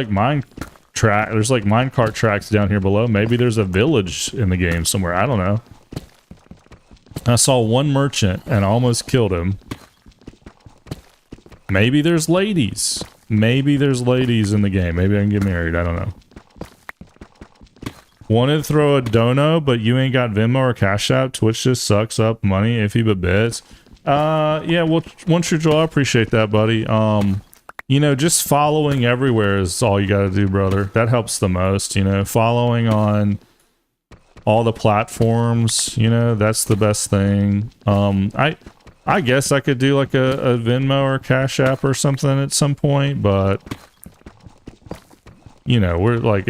like minecart tracks down here below. Maybe there's a village in the game somewhere. I don't know. I saw one merchant and I almost killed him. Maybe there's ladies. Maybe there's ladies in the game. Maybe I can get married. I don't know. Wanted to throw a dono, but you ain't got Venmo or Cash App. Twitch just sucks up money, iffy but bits. Yeah, well, once you're Joel, I appreciate that, buddy. You know, just following everywhere is all you gotta do, brother. That helps the most, you know. Following on all the platforms, you know, that's the best thing. I guess I could do like a Venmo or Cash App or something at some point, but you know, we're like,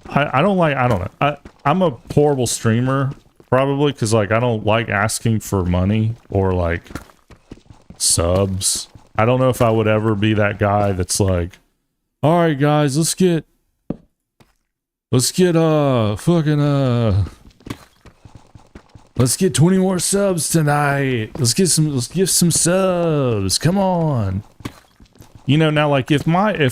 I don't know. I'm a horrible streamer, probably, because like I don't like asking for money or like subs. I don't know if I would ever be that guy that's like, all right, guys, let's get let's get 20 more subs tonight. Let's give some subs. Come on. You know, now like if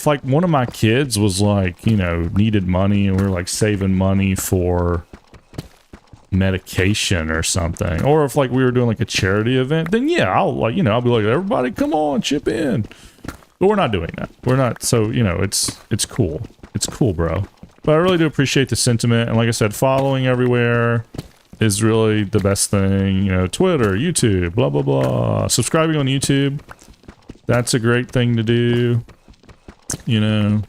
like one of my kids was like, you know, needed money and we were like saving money for medication or something, or if like we were doing like a charity event, then yeah, I'll be like, everybody come on, chip in. But we're not doing that. We're not, so you know, it's cool. It's cool, bro. But I really do appreciate the sentiment, and like I said, following everywhere is really the best thing. You know, Twitter, YouTube, blah blah blah. Subscribing on YouTube, that's a great thing to do. You know.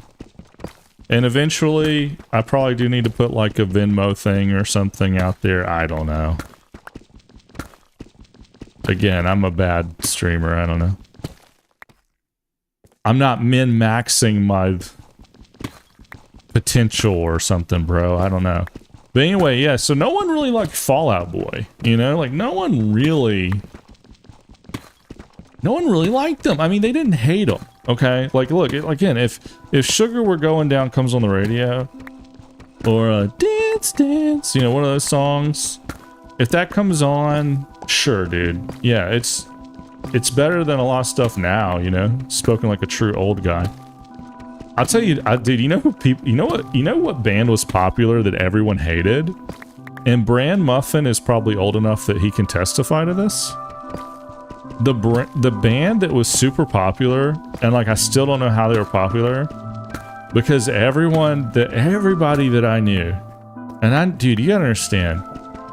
And eventually, I probably do need to put like a Venmo thing or something out there. I don't know. Again, I'm a bad streamer. I don't know. I'm not min-maxing my potential or something, bro. I don't know. But anyway, yeah, so no one really liked Fall Out Boy, you know? Like, no one really liked them. I mean, they didn't hate them, okay? Like, look, again, if Sugar We're Going Down comes on the radio, or Dance Dance, you know, one of those songs, if that comes on, sure, dude. Yeah, it's better than a lot of stuff now, you know? Spoken like a true old guy. I'll tell you, dude, you know who people, you know what band was popular that everyone hated? And Bran Muffin is probably old enough that he can testify to this. The band that was super popular, and like I still don't know how they were popular, because everybody that I knew, and dude, you gotta understand,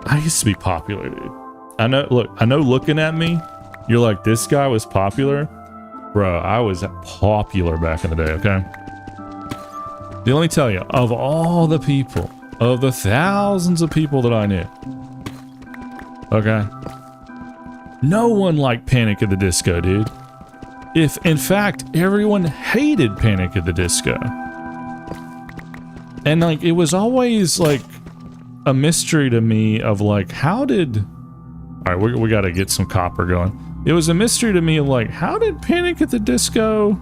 I used to be popular, dude. I know looking at me, you're like, this guy was popular? Bro, I was popular back in the day, okay? Let me tell you, of all the people, of the thousands of people that I knew, okay? No one liked Panic at the Disco, dude. If, in fact, everyone hated Panic at the Disco. And, like, it was always, like, a mystery to me of, like, how did... Alright, we gotta get some copper going. It was a mystery to me of, like, how did Panic at the Disco...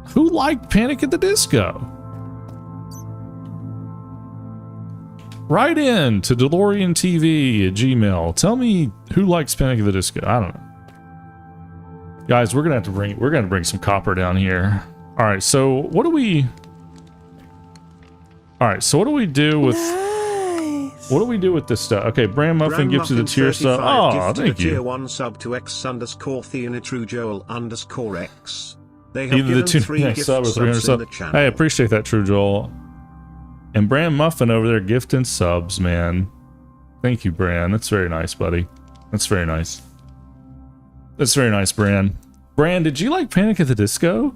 Who liked Panic at the Disco? Write in to Dalorrian TV at Gmail. Tell me who likes Panic at the Disco. I don't know. Guys, we're gonna bring some copper down here. Alright, so what do we... Alright, so what do we do with... Nice. What do we do with this stuff? Okay, Bran Muffin gives you the tier sub. Oh, thank you. Tier 1 sub to X_Theana_Joel_X. They have either the 2 sub or 300 sub. Hey, I appreciate that, True Joel. And Bran Muffin over there gifting subs, man. Thank you, Bran. That's very nice, buddy. That's very nice. That's very nice, Bran. Bran, did you like Panic at the Disco?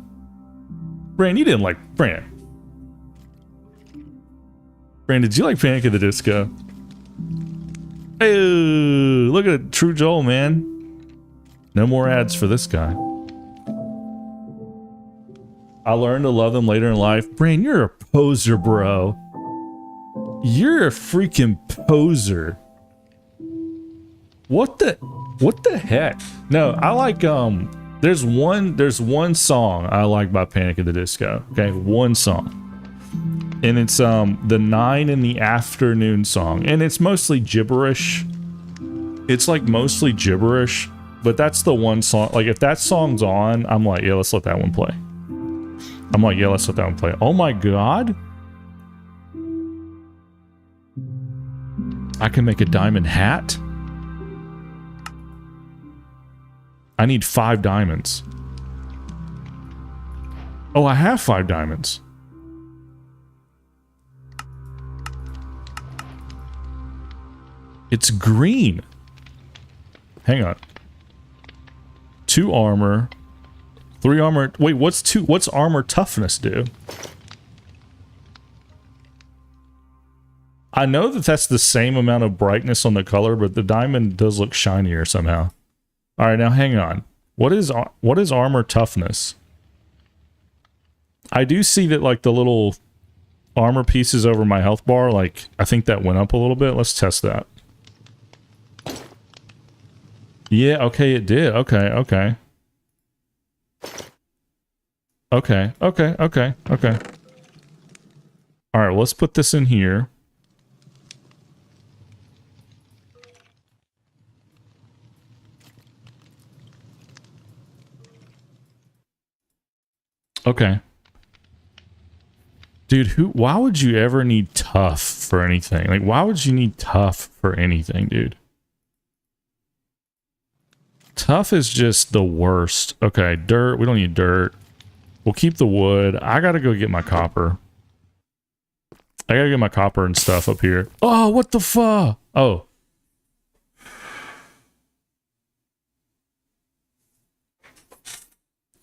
Bran, you didn't like... Bran, did you like Panic at the Disco? Hey, look at True Joel, man. No more ads for this guy. I learned to love them later in life. Bran, you're a poser, bro. You're a freaking poser. What the heck? No, I like, there's one song I like by Panic at the Disco. Okay, one song. And it's, the 9 in the Afternoon song. And it's mostly gibberish. It's like mostly gibberish. But that's the one song, like if that song's on, I'm like, yeah, let's let that one play. I'm like, yeah, let's let that one play. Oh my god. I can make a diamond hat? I need 5 diamonds. Oh, I have 5 diamonds. It's green. Hang on. 2 armor. 3 armor. Wait, what's armor toughness do? I know that that's the same amount of brightness on the color, but the diamond does look shinier somehow. All right, now hang on. What is armor toughness? I do see that like the little armor pieces over my health bar, like I think that went up a little bit. Let's test that. Yeah, okay, it did. Okay. Okay. All right, let's put this in here. Okay. Dude, why would you ever need tough for anything? Like, why would you need tough for anything, dude? Tough is just the worst. Okay, dirt. We don't need dirt. We'll keep the wood. I gotta go get my copper. I gotta get my copper and stuff up here. Oh, what the fuck? Oh.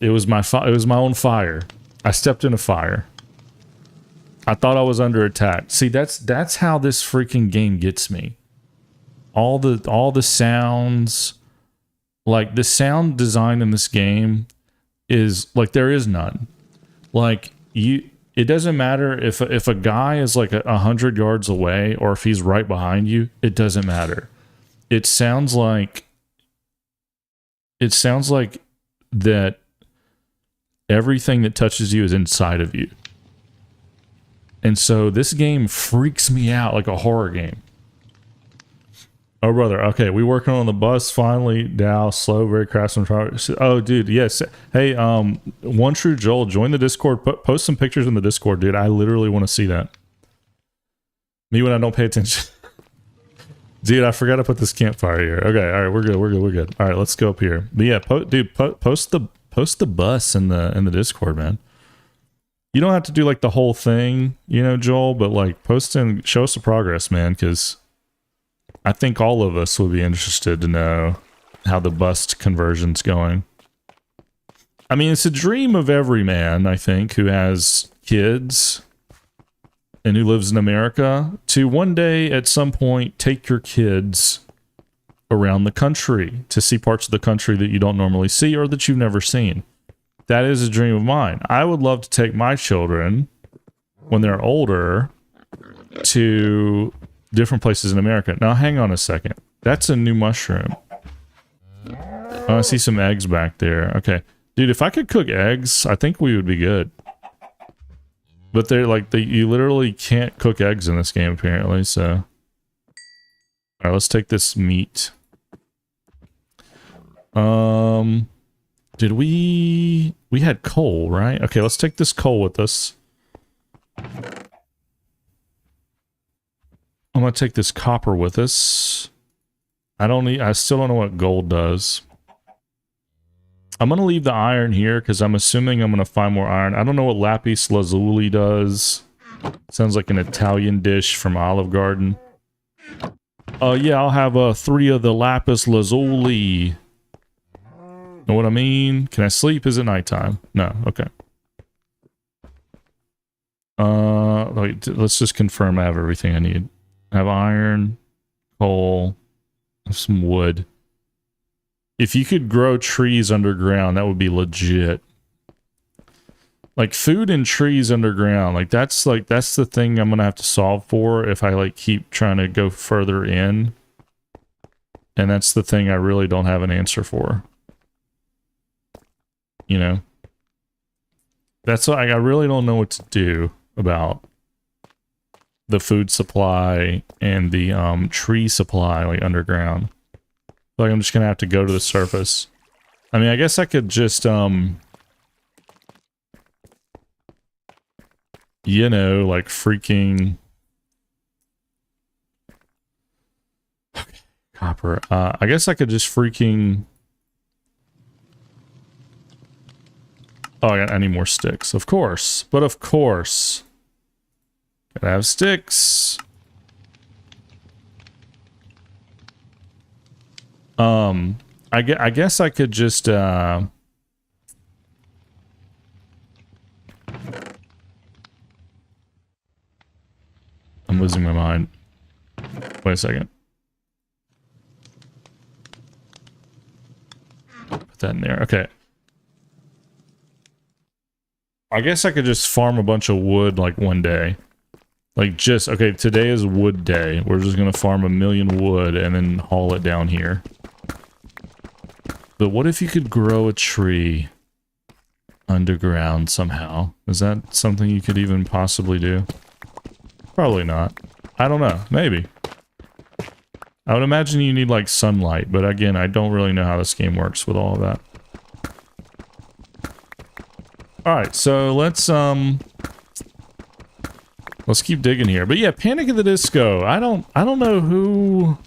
It was my own fire. I stepped in a fire. I thought I was under attack. See, that's how this freaking game gets me. All the sounds, like the sound design in this game is like there is none. Like it doesn't matter if a guy is like 100 yards away or if he's right behind you. It doesn't matter. It sounds like that everything that touches you is inside of you. And so this game freaks me out like a horror game. Oh, brother. Okay, we working on the bus finally. Dow, slow, very craftsman. Oh, dude, yes. Hey, One True Joel, join the Discord. Post some pictures in the Discord, dude. I literally want to see that. Me when I don't pay attention. Dude, I forgot to put this campfire here. Okay, all right, we're good. All right, let's go up here. But yeah, post the bus in the Discord, man. You don't have to do like the whole thing, you know, Joel, but like post and show us the progress, man, because I think all of us would be interested to know how the bust conversion's going. I mean, it's a dream of every man, I think, who has kids and who lives in America to one day at some point take your kids around the country to see parts of the country that you don't normally see or that you've never seen. That is a dream of mine. I would love to take my children when they're older to different places in America. Now, hang on a second. That's a new mushroom. Oh, I see some eggs back there. Okay. Dude, if I could cook eggs, I think we would be good. But they're like, you literally can't cook eggs in this game, apparently, so. All right, let's take this meat. Did we had coal, right? Okay, let's take this coal with us. I'm gonna take this copper with us. I still don't know what gold does. I'm gonna leave the iron here because I'm assuming I'm gonna find more iron. I don't know what lapis lazuli does. Sounds like an Italian dish from Olive Garden. Yeah, I'll have 3 of the lapis lazuli. Know what I mean? Can I sleep? Is it nighttime? No. Okay. Wait, let's just confirm I have everything I need. I have iron, coal, I have some wood. If you could grow trees underground, that would be legit. Like food and trees underground, that's the thing I'm gonna have to solve for if I like keep trying to go further in. And that's the thing I really don't have an answer for. You know? That's why I really don't know what to do about the food supply and the tree supply like underground. Like I'm just gonna have to go to the surface. I mean, I guess I could just you know, like freaking okay, copper. I guess I could just freaking I need more sticks, of course. But of course. Gotta have sticks. I guess I could just I'm losing my mind. Wait a second. Put that in there. Okay. I guess I could just farm a bunch of wood like one day. Like just, okay, today is wood day. We're just gonna farm 1,000,000 wood and then haul it down here. But what if you could grow a tree underground somehow? Is that something you could even possibly do? Probably not. I don't know. Maybe. I would imagine you need like sunlight, but again, I don't really know how this game works with all of that. Alright, so let's keep digging here. But yeah, Panic at the Disco. I don't know who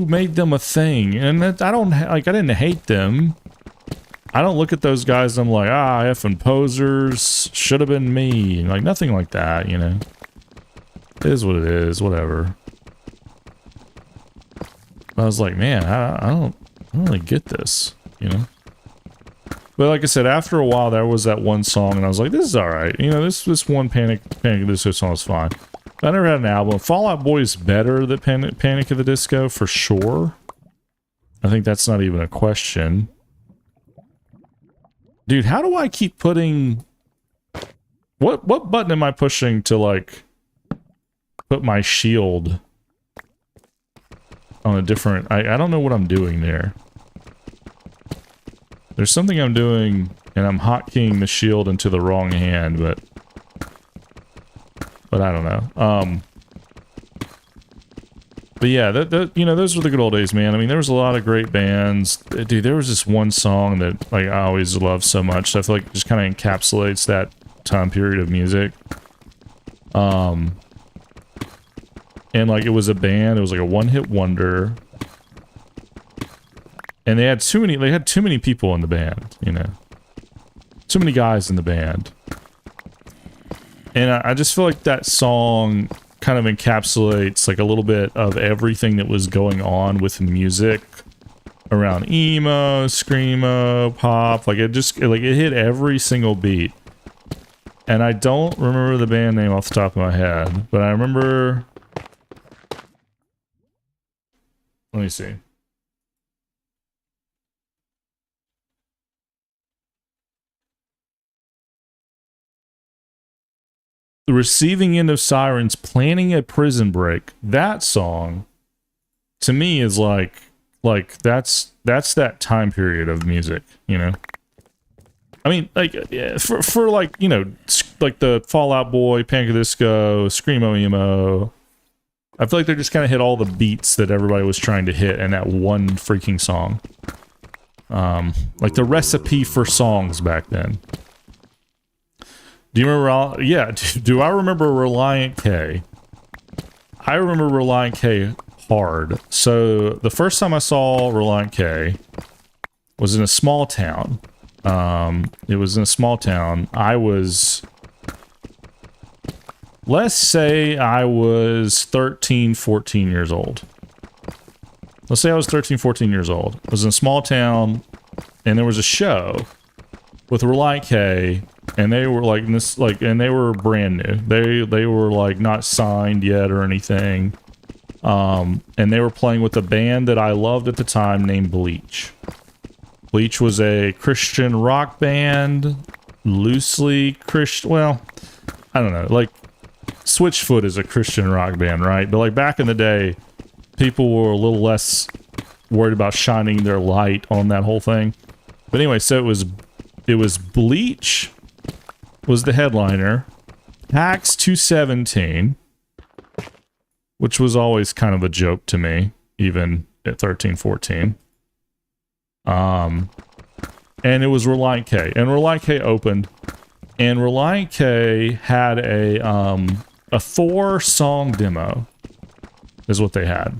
made them a thing. And that, I didn't hate them. I don't look at those guys and I'm like, effing posers, should have been me. Like nothing like that, you know. It is what it is, whatever. I was like, man, I don't really get this, you know. But like I said, after a while, there was that one song, and I was like, this is alright. You know, this one Panic at the Disco song is fine. But I never had an album. Fall Out Boy is better than Panic at the Disco, for sure. I think that's not even a question. Dude, how do I keep putting What button am I pushing to like put my shield on a different... I don't know what I'm doing there. There's something I'm doing, and I'm hotkeying the shield into the wrong hand, but I don't know. But yeah, you know, those were the good old days, man. I mean, there was a lot of great bands. Dude, there was this one song that like I always loved so much. I feel like it just kind of encapsulates that time period of music. And like it was a band, it was like a one-hit wonder. And they had too many people in the band, you know. Too many guys in the band. And I just feel like that song kind of encapsulates like a little bit of everything that was going on with music around emo, screamo, pop. Like it hit every single beat. And I don't remember the band name off the top of my head, but I remember... Let me see. The Receiving End of Sirens, Planning a Prison Break. That song, to me, is like that's that time period of music, you know? I mean, like, for like, you know, like the Fall Out Boy, Panic at the Disco, Screamo Emo, I feel like they just kind of hit all the beats that everybody was trying to hit in that one freaking song. Like the recipe for songs back then. Do you remember? Yeah, do I remember Reliant K? I remember Reliant K hard. So the first time I saw Reliant K was in a small town. It was in a small town. I was... Let's say I was 13, 14 years old. Let's say I was 13, 14 years old. I was in a small town, and there was a show with Reliant K, and they were like this, like, and they were brand new. They were like not signed yet or anything. And they were playing with a band that I loved at the time named Bleach. Bleach was a Christian rock band, loosely Christian. Well, I don't know. Like Switchfoot is a Christian rock band, right? But like back in the day, people were a little less worried about shining their light on that whole thing. But anyway, so it was Bleach was the headliner, Pax 217, which was always kind of a joke to me, even at 13, 14. And it was Reliant K, and Reliant K opened, and Reliant K had a 4-song demo, is what they had.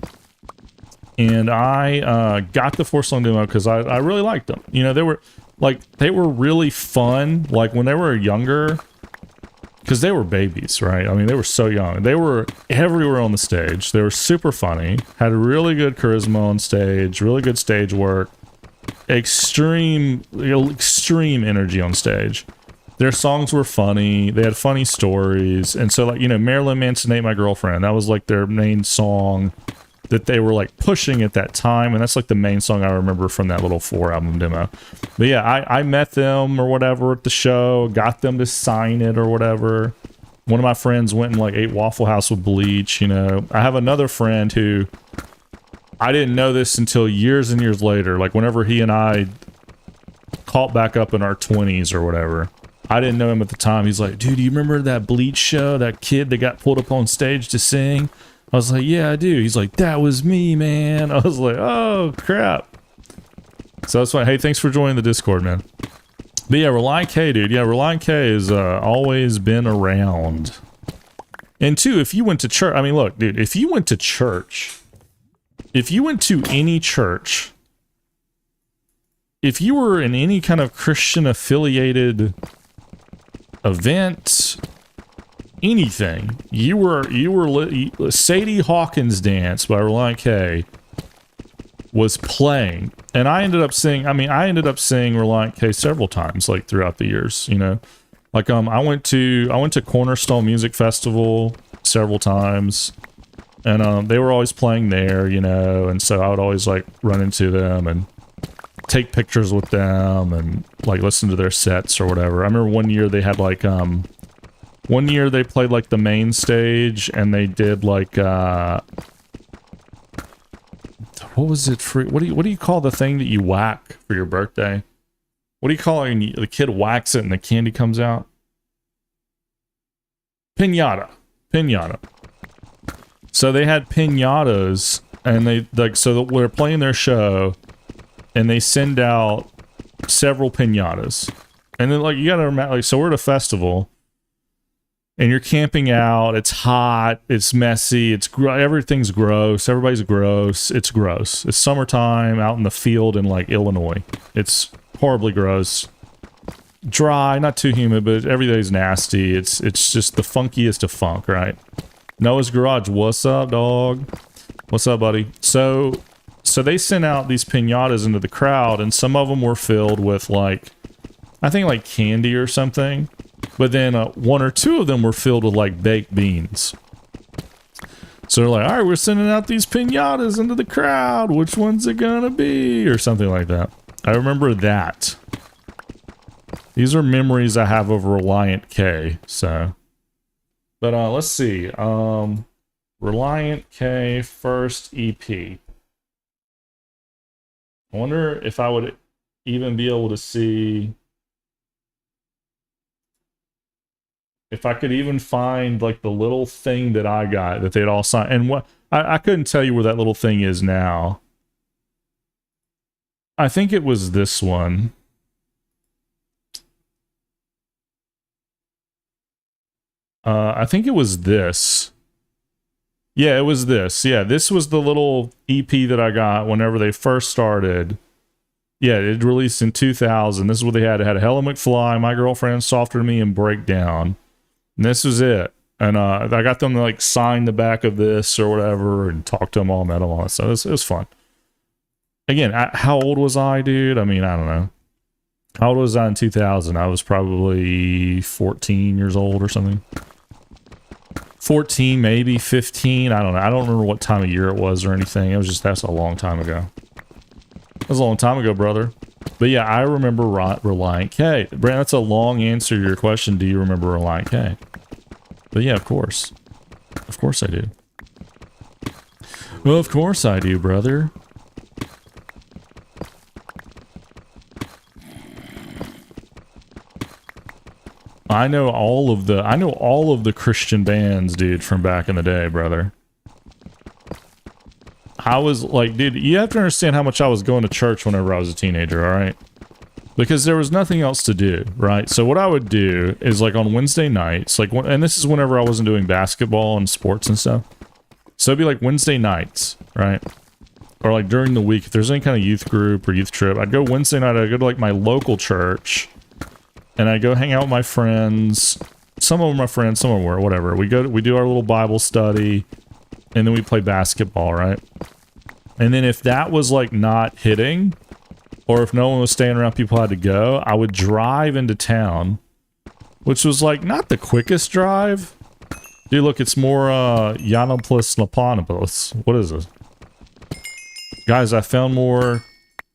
And I got the 4-song demo because I really liked them. You know, they were really fun, like when they were younger, because they were babies, right? I mean, they were so young. They were everywhere on the stage. They were super funny, had really good charisma on stage, really good stage work, extreme energy on stage. Their songs were funny. They had funny stories. And so, like, you know, Marilyn Manson Ain't My Girlfriend, that was like their main song that they were like pushing at that time, and that's like the main song I remember from that little 4-album demo. But yeah, I met them or whatever at the show, got them to sign it or whatever. One of my friends went and like ate Waffle House with Bleach, you know. I have another friend who, I didn't know this until years and years later, like whenever he and I caught back up in our 20s or whatever. I didn't know him at the time. He's like, dude, do you remember that Bleach show, that kid that got pulled up on stage to sing? I was like, yeah, I do. He's like, that was me, man. I was like, oh, crap. So that's why, hey, thanks for joining the Discord, man. But yeah, Reliant K, dude. Yeah, Reliant K has always been around. And two, if you went to church, I mean, look, dude, if you went to church, if you went to any church, if you were in any kind of Christian affiliated event, anything, you were Sadie Hawkins Dance by Reliant K was playing, and I ended up seeing Reliant K several times, like throughout the years, you know. Like I went to Cornerstone Music Festival several times, and they were always playing there, you know, and so I would always like run into them and take pictures with them and like listen to their sets or whatever. I remember one year they had like One year they played like the main stage, and they did like what was it for? What do you call the thing that you whack for your birthday? What do you call it when the kid whacks it and the candy comes out? Piñata. So they had piñatas, and they like, so they're playing their show, and they send out several piñatas, and then like you gotta remember, like, so we're at a festival, and you're camping out. It's hot. It's messy. Everything's gross. Everybody's gross. It's gross. It's summertime out in the field in like Illinois. It's horribly gross. Dry, not too humid, but everything's nasty. It's just the funkiest of funk, right? Noah's Garage, what's up, dog? What's up, buddy? So they sent out these piñatas into the crowd, and some of them were filled with like, I think like candy or something. But then one or two of them were filled with like baked beans. So they're like, all right, we're sending out these piñatas into the crowd. Which one's it gonna be? Or something like that. I remember that. These are memories I have of Reliant K, so. But let's see. Reliant K first EP. I wonder if I would even be able to see, if I could even find like the little thing that I got that they'd all signed. And what I couldn't tell you where that little thing is now. I think it was this one. I think it was this. Yeah, it was this. Yeah, this was the little EP that I got whenever they first started. Yeah, it released in 2000. This is what they had. It had Hella McFly, My Girlfriend, Softer to Me, and Breakdown. And this was it. And I got them to like sign the back of this or whatever and talk to them all, met them all. So it was fun. Again, how old was I, dude? I mean, I don't know. How old was I in 2000? I was probably 14 years old or something. 14, maybe 15. I don't know. I don't remember what time of year it was or anything. It was just, that's a long time ago. That was a long time ago, brother. But yeah, I remember Reliant K. Brand, that's a long answer to your question. Do you remember Reliant K? But yeah, of course. Of course I do. Well, of course I do, brother. I know all of the Christian bands, dude, from back in the day, brother. I was like, dude, you have to understand how much I was going to church whenever I was a teenager, all right? Because there was nothing else to do, right? So what I would do is like on Wednesday nights, like, and this is whenever I wasn't doing basketball and sports and stuff. So it'd be like Wednesday nights, right? Or like during the week, if there's any kind of youth group or youth trip, I'd go Wednesday night, I'd go to like my local church. And I go hang out with my friends. Some of them are my friends, some of them were, whatever. We do our little Bible study, and then we play basketball, right? And then if that was like not hitting, or if no one was staying around, people had to go, I would drive into town, which was like not the quickest drive. Dude, look, it's more Yiannopoulos Lapanopoulos. What is this? Guys, I found more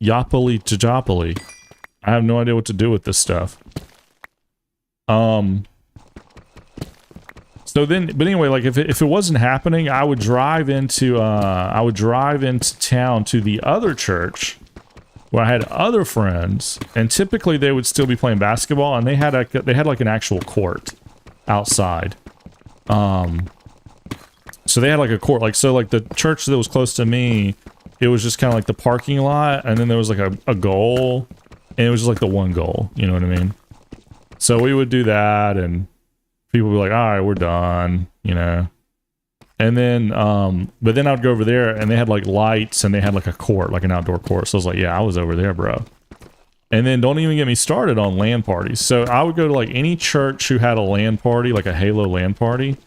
Yapoli Jajopoli. I have no idea what to do with this stuff. So then, but anyway, like if it wasn't happening, I would drive into town to the other church where I had other friends, and typically they would still be playing basketball, and they had like an actual court outside. So they had like a court, like, so like the church that was close to me, it was just kind of like the parking lot, and then there was like a goal, and it was just like the one goal, you know what I mean? So we would do that, and people would be like, all right, we're done, you know? And then, but then I'd go over there, and they had like lights, and they had like a court, like an outdoor court. So I was like, yeah, I was over there, bro. And then don't even get me started on LAN parties. So I would go to like any church who had a LAN party, like a Halo LAN party.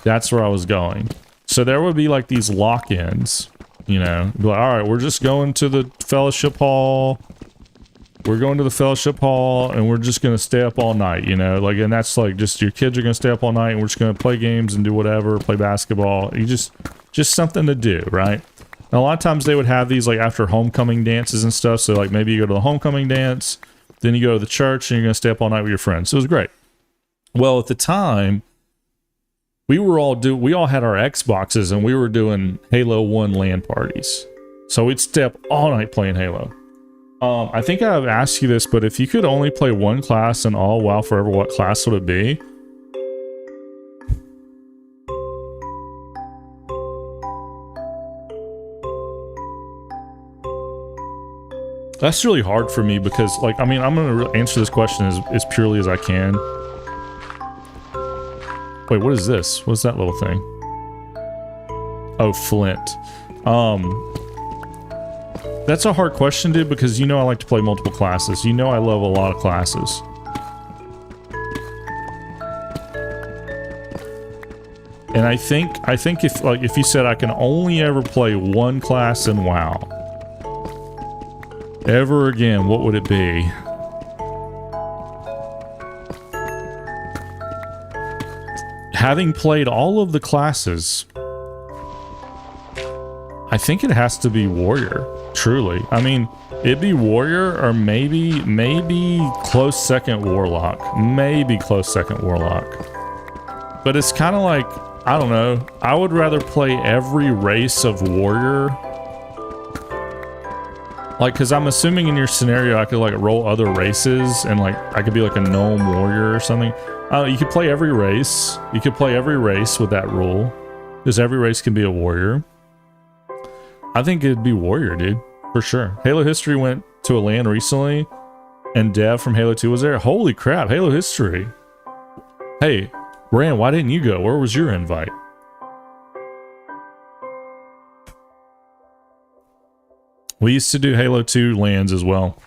That's where I was going. So there would be like these lock-ins, you know? Be like, all right, we're just going to the fellowship hall. We're going to the fellowship hall, and we're just going to stay up all night, you know? Like, and that's like, just your kids are going to stay up all night, and we're just going to play games and do whatever, play basketball. You just something to do, right? And a lot of times they would have these like after homecoming dances and stuff. So like maybe you go to the homecoming dance, then you go to the church, and you're going to stay up all night with your friends. So it was great. Well, at the time, we all had our Xboxes and we were doing Halo 1 LAN parties. So we'd stay up all night playing Halo. I think I've asked you this, but if you could only play one class in all WoW forever, what class would it be? That's really hard for me because, like, I mean, I'm going to answer this question as purely as I can. Wait, what is this? What's that little thing? Oh, Flint. That's a hard question, dude, because you know I like to play multiple classes. You know I love a lot of classes. And I think if you said I can only ever play one class in WoW ever again, what would it be? Having played all of the classes, I think it has to be Warrior. Truly. I mean, it'd be Warrior or maybe close second Warlock. Maybe close second Warlock. But it's kind of like, I don't know. I would rather play every race of Warrior. Like, because I'm assuming in your scenario, I could, like, roll other races and, like, I could be, like, a gnome warrior or something. You could play every race. You could play every race with that rule. Because every race can be a warrior. I think it'd be Warrior, dude. For sure. Halo History went to a LAN recently, and Dev from Halo 2 was there. Holy crap, Halo History. Hey, Rand, why didn't you go? Where was your invite? We used to do Halo 2 LANs as well,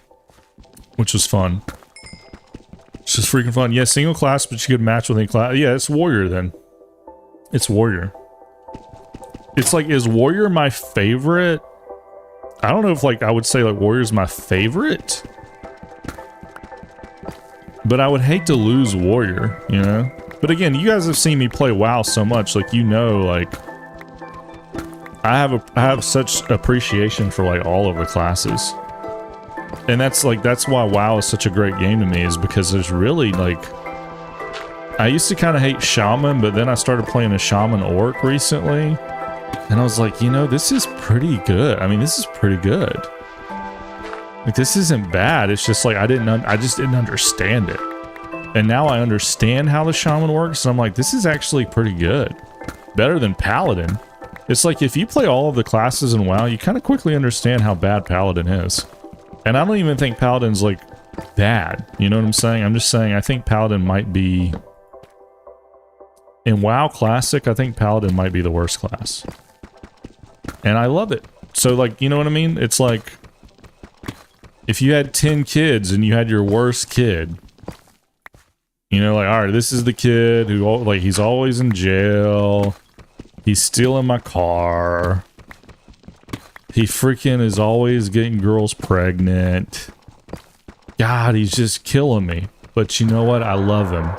which was fun. It's just freaking fun. Yeah, single class, but you could match with any class. Yeah, it's Warrior then. It's Warrior. It's like, is Warrior my favorite? I don't know if, like, I would say, like, Warrior's my favorite. But I would hate to lose Warrior, you know? But again, you guys have seen me play WoW so much, like, you know, like, I have such appreciation for, like, all of the classes. And that's why WoW is such a great game to me, is because there's really, like, I used to kind of hate Shaman, but then I started playing a Shaman Orc recently. And I was like, you know, this is pretty good. I mean, this is pretty good. Like, this isn't bad. It's just like, I just didn't understand it. And now I understand how the Shaman works. And I'm like, this is actually pretty good. Better than Paladin. It's like, if you play all of the classes in WoW, you kind of quickly understand how bad Paladin is. And I don't even think Paladin's, like, bad. You know what I'm saying? I'm just saying, I think Paladin might be... In WoW Classic, I think Paladin might be the worst class. And I love it. So, like, you know what I mean? It's like, if you had 10 kids and you had your worst kid, you know, like, all right, this is the kid who, like, he's always in jail. He's stealing my car. He freaking is always getting girls pregnant. God, he's just killing me. But you know what? I love him.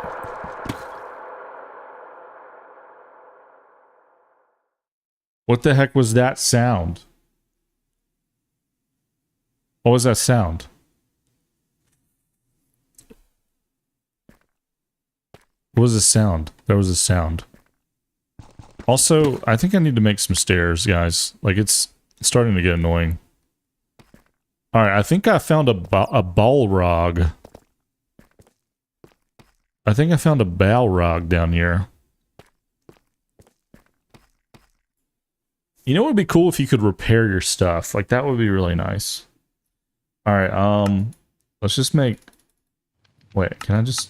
What the heck was that sound? What was that sound? What was the sound? There was a sound. Also, I think I need to make some stairs, guys. Like, it's starting to get annoying. Alright, I think I found a Balrog. I think I found a Balrog down here. You know what would be cool if you could repair your stuff? Like, that would be really nice. Alright, let's just make... Wait, can I just...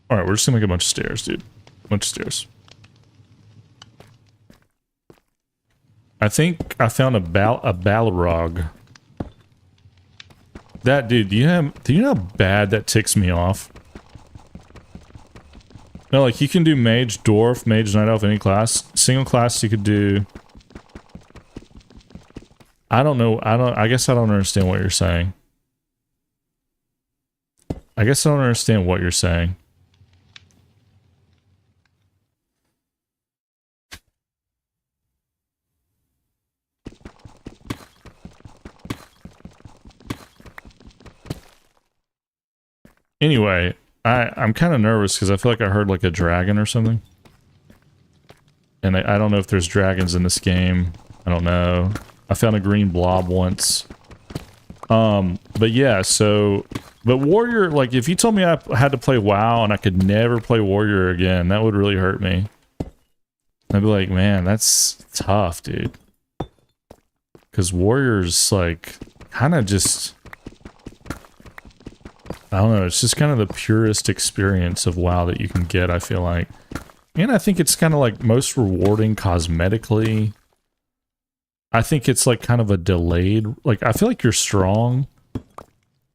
Alright, we're just gonna make a bunch of stairs, dude. A bunch of stairs. I think I found a Balrog. That dude, do you know how bad that ticks me off? No, like, you can do Mage, Dwarf, Mage, Night Elf, any class. Single class you could do... I don't know, I guess I don't understand what you're saying. I guess I don't understand what you're saying. Anyway, I'm kind of nervous because I feel like I heard like a dragon or something. And I don't know if there's dragons in this game. I don't know. I found a green blob once. But yeah, so... But Warrior, like, if you told me I had to play WoW and I could never play Warrior again, that would really hurt me. I'd be like, man, that's tough, dude. Because Warrior's, like, kind of just... I don't know, it's just kind of the purest experience of WoW that you can get, I feel like. And I think it's kind of like most rewarding cosmetically. I think it's like kind of a delayed, like I feel like you're strong.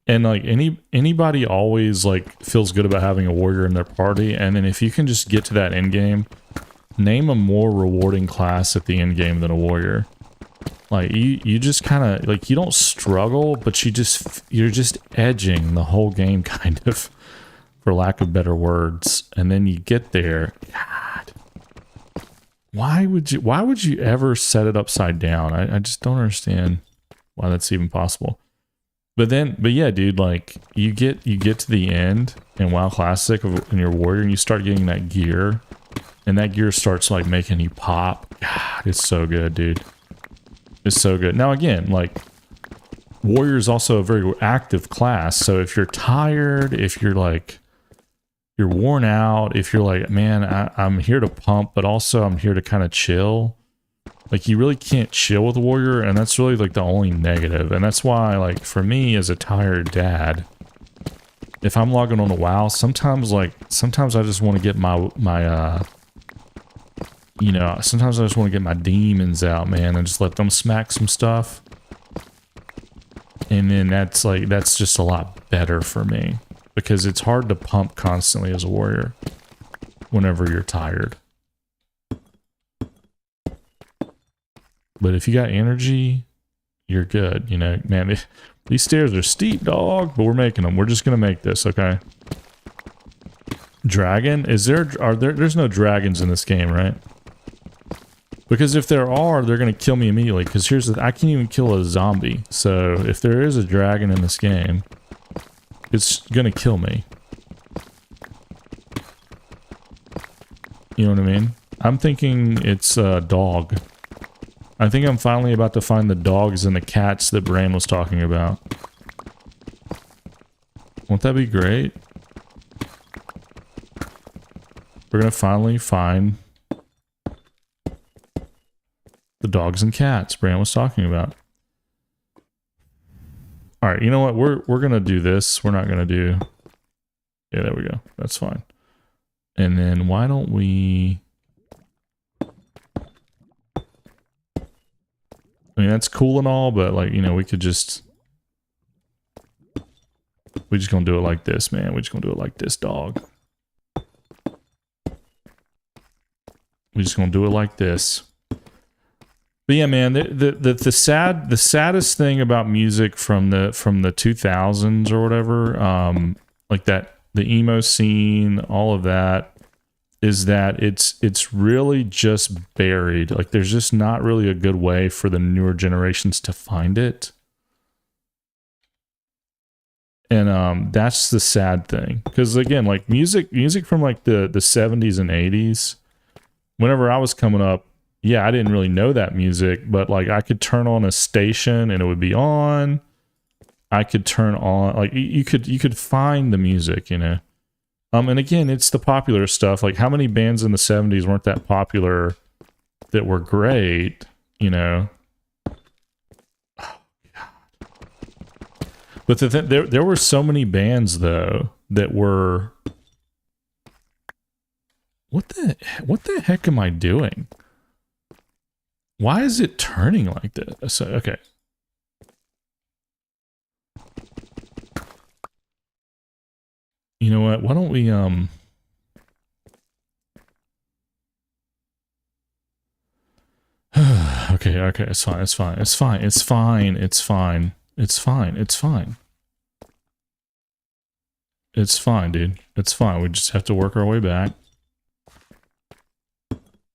And like anybody always like feels good about having a warrior in their party. And then if you can just get to that end game, name a more rewarding class at the end game than a warrior. Like you just kind of like, you don't struggle, but you're just edging the whole game kind of, for lack of better words. And then you get there. God, why would you ever set it upside down? I just don't understand why that's even possible. But yeah, dude, like you get to the end in WoW Classic in your warrior and you start getting that gear, and that gear starts like making you pop. God, it's so good, dude. It's so good. Now again, like warrior is also a very active class, so if you're tired, if you're like you're worn out, if you're like, man, I'm here to pump, but also I'm here to kind of chill. Like, you really can't chill with warrior, and that's really like the only negative. And that's why, like, for me as a tired dad, if I'm logging on a WoW, sometimes I just want to get my you know, sometimes I just want to get my demons out, man, and just let them smack some stuff. And then that's just a lot better for me. Because it's hard to pump constantly as a warrior whenever you're tired. But if you got energy, you're good. You know, man, these stairs are steep, dog, but we're making them. We're just going to make this, okay? Dragon? There's no dragons in this game, right? Because if there are, they're going to kill me immediately. Because I can't even kill a zombie. So if there is a dragon in this game, it's gonna kill me. You know what I mean? I'm thinking it's a dog. I think I'm finally about to find the dogs and the cats that Bran was talking about. Won't that be great? We're gonna finally find the dogs and cats Bran was talking about. All right, you know what? We're gonna do this. We're not gonna do. Yeah, there we go. That's fine. And then why don't we? I mean, that's cool and all, but like, you know, we could just. We're just gonna do it like this, man. We're just gonna do it like this, dog. We're just gonna do it like this. But yeah, man, the saddest thing about music from the 2000s or whatever, like that, the emo scene, all of that, is that it's really just buried. Like, there's just not really a good way for the newer generations to find it. And that's the sad thing, because again, like music from like the 70s and 80s, whenever I was coming up, yeah, I didn't really know that music, but like I could turn on a station and it would be on. I could turn on, like you could find the music, you know. And again, it's the popular stuff. Like, how many bands in the 70s weren't that popular that were great, you know? Oh, God. But there were so many bands though that were. What the heck am I doing? Why is it turning like this? So, okay. You know what? Why don't we, okay, it's fine, it's fine, it's fine, it's fine, it's fine, it's fine, it's fine. It's fine, dude. It's fine. We just have to work our way back.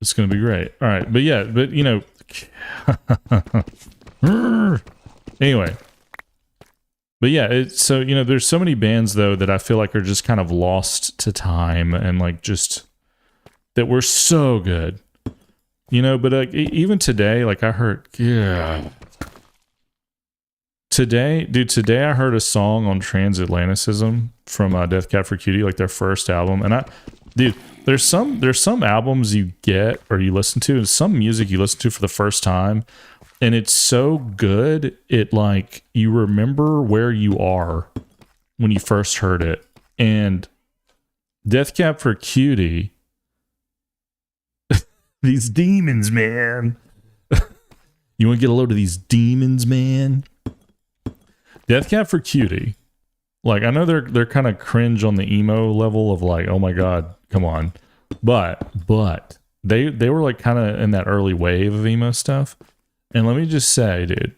It's gonna be great. All right, but yeah, but you know, anyway, But yeah, so there's so many bands though that I feel like are just kind of lost to time, and like just that were so good, But like even today, like I heard, today I heard a song on Transatlanticism from Death Cab for Cutie, like their first album, and there's some albums you get or you listen to, and some music you listen to for the first time. And it's so good, it like you remember where you are when you first heard it. And Death Cab for Cutie, these demons, man. You want to get a load of these demons, man? Death Cab for Cutie, like I know they're kind of cringe on the emo level of like, oh my god, come on, but they were like kind of in that early wave of emo stuff. And let me just say, dude,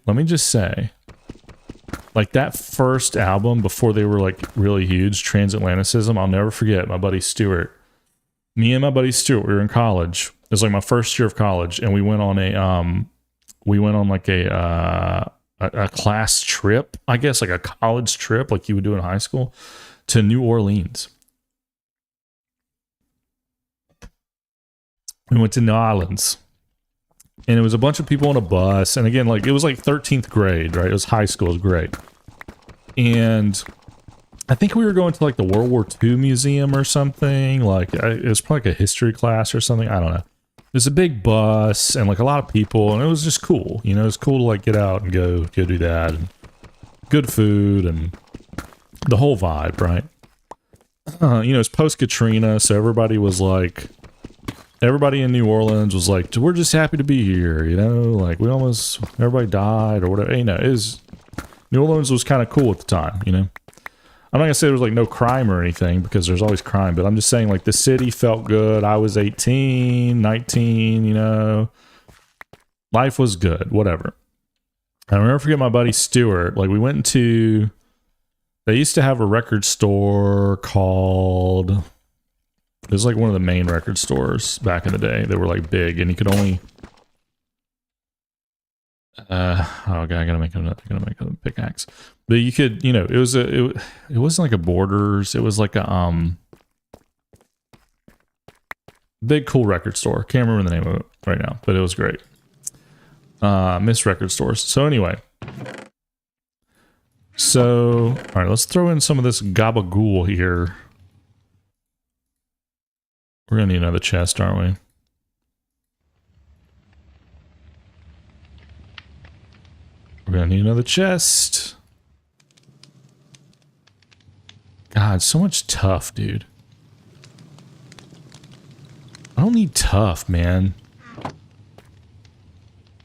like that first album before they were like really huge, Transatlanticism, I'll never forget my buddy Stuart. Me and my buddy Stuart, we were in college. It was like my first year of college, and we went on like a class trip, I guess, like a college trip, like you would do in high school, to New Orleans. We went to New Orleans. And it was a bunch of people on a bus. And again, like it was like 13th grade, right? It was high school. It was great. And I think we were going to like the World War II museum or something. Like it was probably like a history class or something. I don't know. It was a big bus and like a lot of people. And it was just cool. It was cool to like get out and go do that. And good food and the whole vibe, right? It's post-Katrina. So everybody in New Orleans was like, we're just happy to be here, like everybody died or whatever. New Orleans was kind of cool at the time, I'm not gonna say there was like no crime or anything, because there's always crime, but I'm just saying like the city felt good. I was 18, 19, life was good, whatever. I'll never forget my buddy Stuart. Like we went they used to have a record store called... It was like one of the main record stores back in the day. They were like big, and you could only. Oh god, I gotta make a pickaxe. But you could, it wasn't like a Borders. It was like a big cool record store. Can't remember the name of it right now, but it was great. Miss record stores. So anyway, all right, let's throw in some of this gabagool here. We're gonna need another chest, aren't we? We're gonna need another chest. God, so much tough, dude. I don't need tough, man. I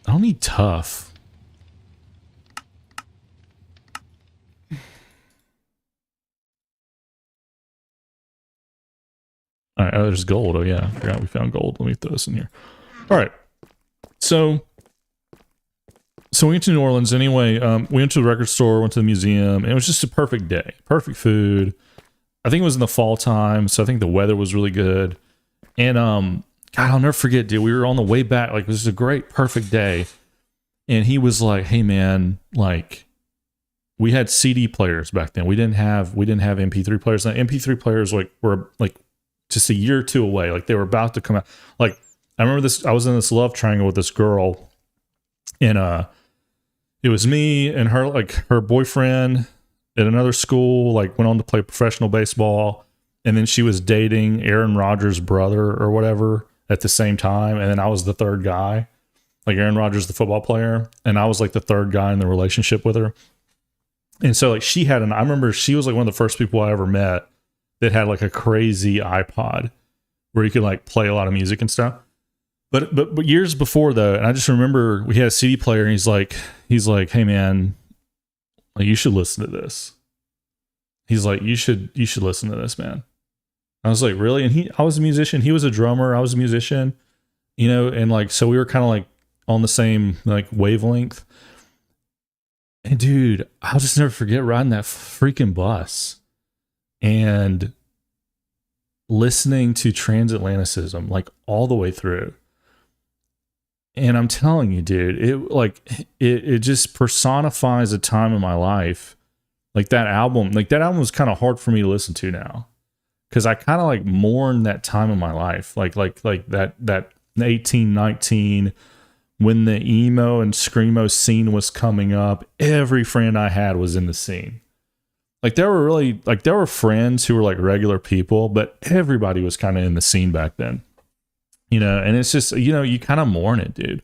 don't need tough. All right, there's gold. Oh yeah, I forgot we found gold. Let me throw this in here. All right, so we went to New Orleans anyway. We went to the record store, went to the museum, and it was just a perfect day. Perfect food. I think it was in the fall time, so I think the weather was really good. And God, I'll never forget, dude. We were on the way back. Like, it was a great, perfect day. And he was like, "Hey, man, like, we had CD players back then. We didn't have MP3 players. Now, MP3 players were just a year or two away. Like, they were about to come out. Like, I remember this. I was in this love triangle with this girl, and it was me and her, like her boyfriend at another school, like went on to play professional baseball, and then she was dating Aaron Rodgers' brother or whatever at the same time, and then I was the third guy, like Aaron Rodgers, the football player, and I was like the third guy in the relationship with her. And so like I remember she was like one of the first people I ever met that had like a crazy iPod where you could like play a lot of music and stuff. But years before though, and I just remember we had a CD player, and he's like, "Hey man, like you should listen to this." He's like, you should listen to this, man. I was like, really? And I was a musician. He was a drummer. I was a musician, and like, so we were kind of like on the same like wavelength. And dude, I'll just never forget riding that freaking bus and listening to Transatlanticism like all the way through. And I'm telling you, dude, it just personifies a time in my life Like that album was kind of hard for me to listen to now. Cause I kind of like mourn that time in my life. Like that 18, 19, when the emo and screamo scene was coming up, every friend I had was in the scene. Like there were friends who were like regular people, but everybody was kind of in the scene back then. You know, and it's just, you know, you kind of mourn it, dude.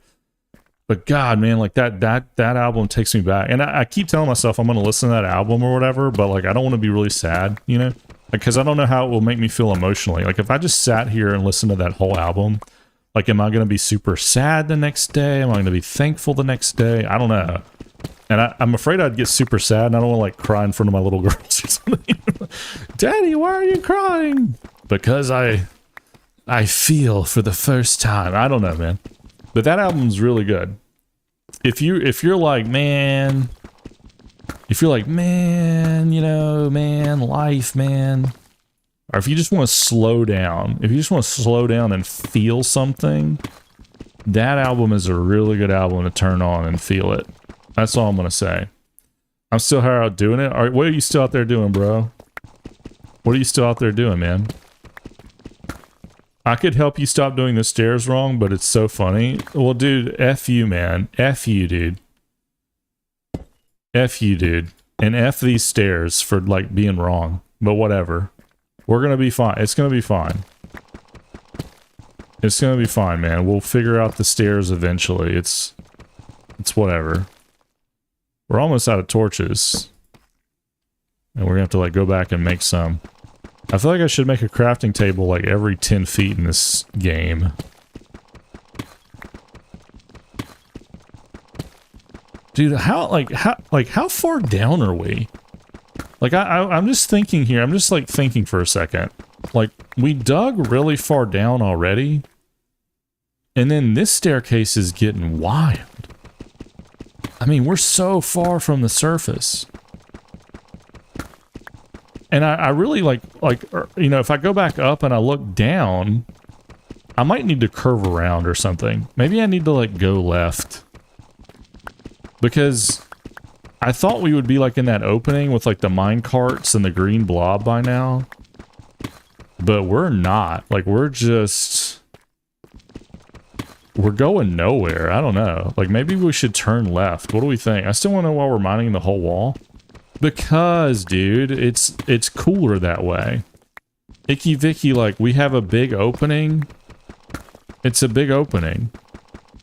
But God, man, like that album takes me back. And I keep telling myself I'm going to listen to that album or whatever, but like, I don't want to be really sad, you know, because I don't know how it will make me feel emotionally. Like if I just sat here and listened to that whole album, like, am I going to be super sad the next day? Am I going to be thankful the next day? I don't know. And I'm afraid I'd get super sad, and I don't want to like cry in front of my little girls or something. Daddy, why are you crying? Because I feel for the first time. I don't know, man. But that album's really good. If you're like, man, you know, man, life, man, or if you just want to slow down, and feel something, that album is a really good album to turn on and feel it. That's all I'm gonna say. I'm still here out doing it. All right, what are you still out there doing, bro? What are you still out there doing, man? I could help you stop doing the stairs wrong, but it's so funny. Well, dude, F you, man. F you, dude. F you, dude. And F these stairs for, like, being wrong. But whatever. We're gonna be fine. It's gonna be fine. It's gonna be fine, man. We'll figure out the stairs eventually. It's whatever. We're almost out of torches. And we're gonna have to, like, go back and make some. I feel like I should make a crafting table like every 10 feet in this game. Dude, how far down are we? Like, I'm just thinking here. I'm just like thinking for a second. Like, we dug really far down already. And then this staircase is getting wild. I mean, we're so far from the surface. And I really like, you know, if I go back up and I look down, I might need to curve around or something. Maybe I need to, like, go left. Because I thought we would be, like, in that opening with, like, the mine carts and the green blob by now. But we're not. Like, we're going nowhere. I don't know. Like, maybe we should turn left. What do we think? I still want to know why we're mining the whole wall. Because, dude, it's cooler that way. Icky Vicky, like, we have a big opening. It's a big opening.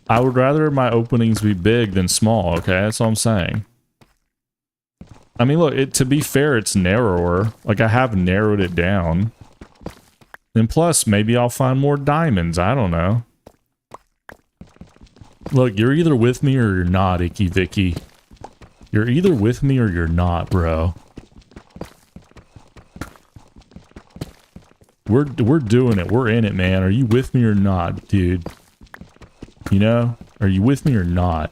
I would rather my openings be big than small, okay? That's all I'm saying. I mean, look, to be fair, it's narrower. Like, I have narrowed it down. And plus, maybe I'll find more diamonds. I don't know. Look, you're either with me or you're not, Icky Vicky. You're either with me or you're not, bro. We're doing it. We're in it, man. Are you with me or not, dude? You know? Are you with me or not?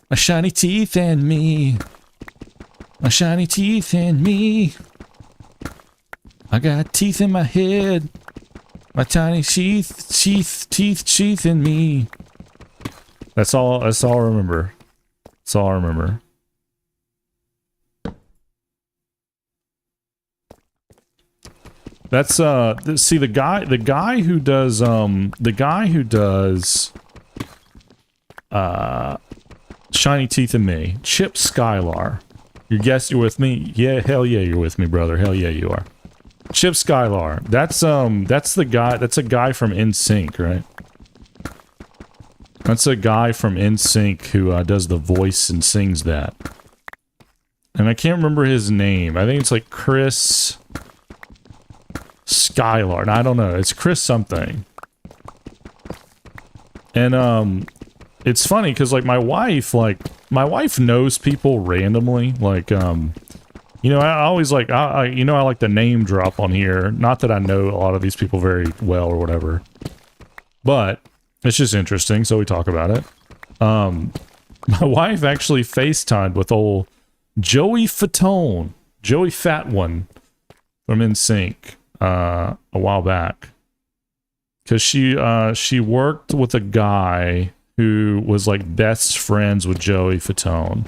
My shiny teeth and me. My shiny teeth and me. I got teeth in my head. My tiny teeth in me. That's all I remember. That's all I remember. That's see the guy who does shiny teeth in me, Chip Skylar. You guess you're with me? Yeah, hell yeah, you're with me, brother. Hell yeah, you are. Chip Skylar. That's the guy. That's a guy from NSYNC, right? That's a guy from NSYNC who does the voice and sings that. And I can't remember his name. I think it's like Chris Skylar. I don't know. It's Chris something. And it's funny because like my wife knows people randomly. Like you know, I always like I like the name drop on here. Not that I know a lot of these people very well or whatever, but it's just interesting, so we talk about it. My wife actually FaceTimed with old Joey Fatone, Joey Fat One from NSYNC, a while back. Because she worked with a guy who was like best friends with Joey Fatone.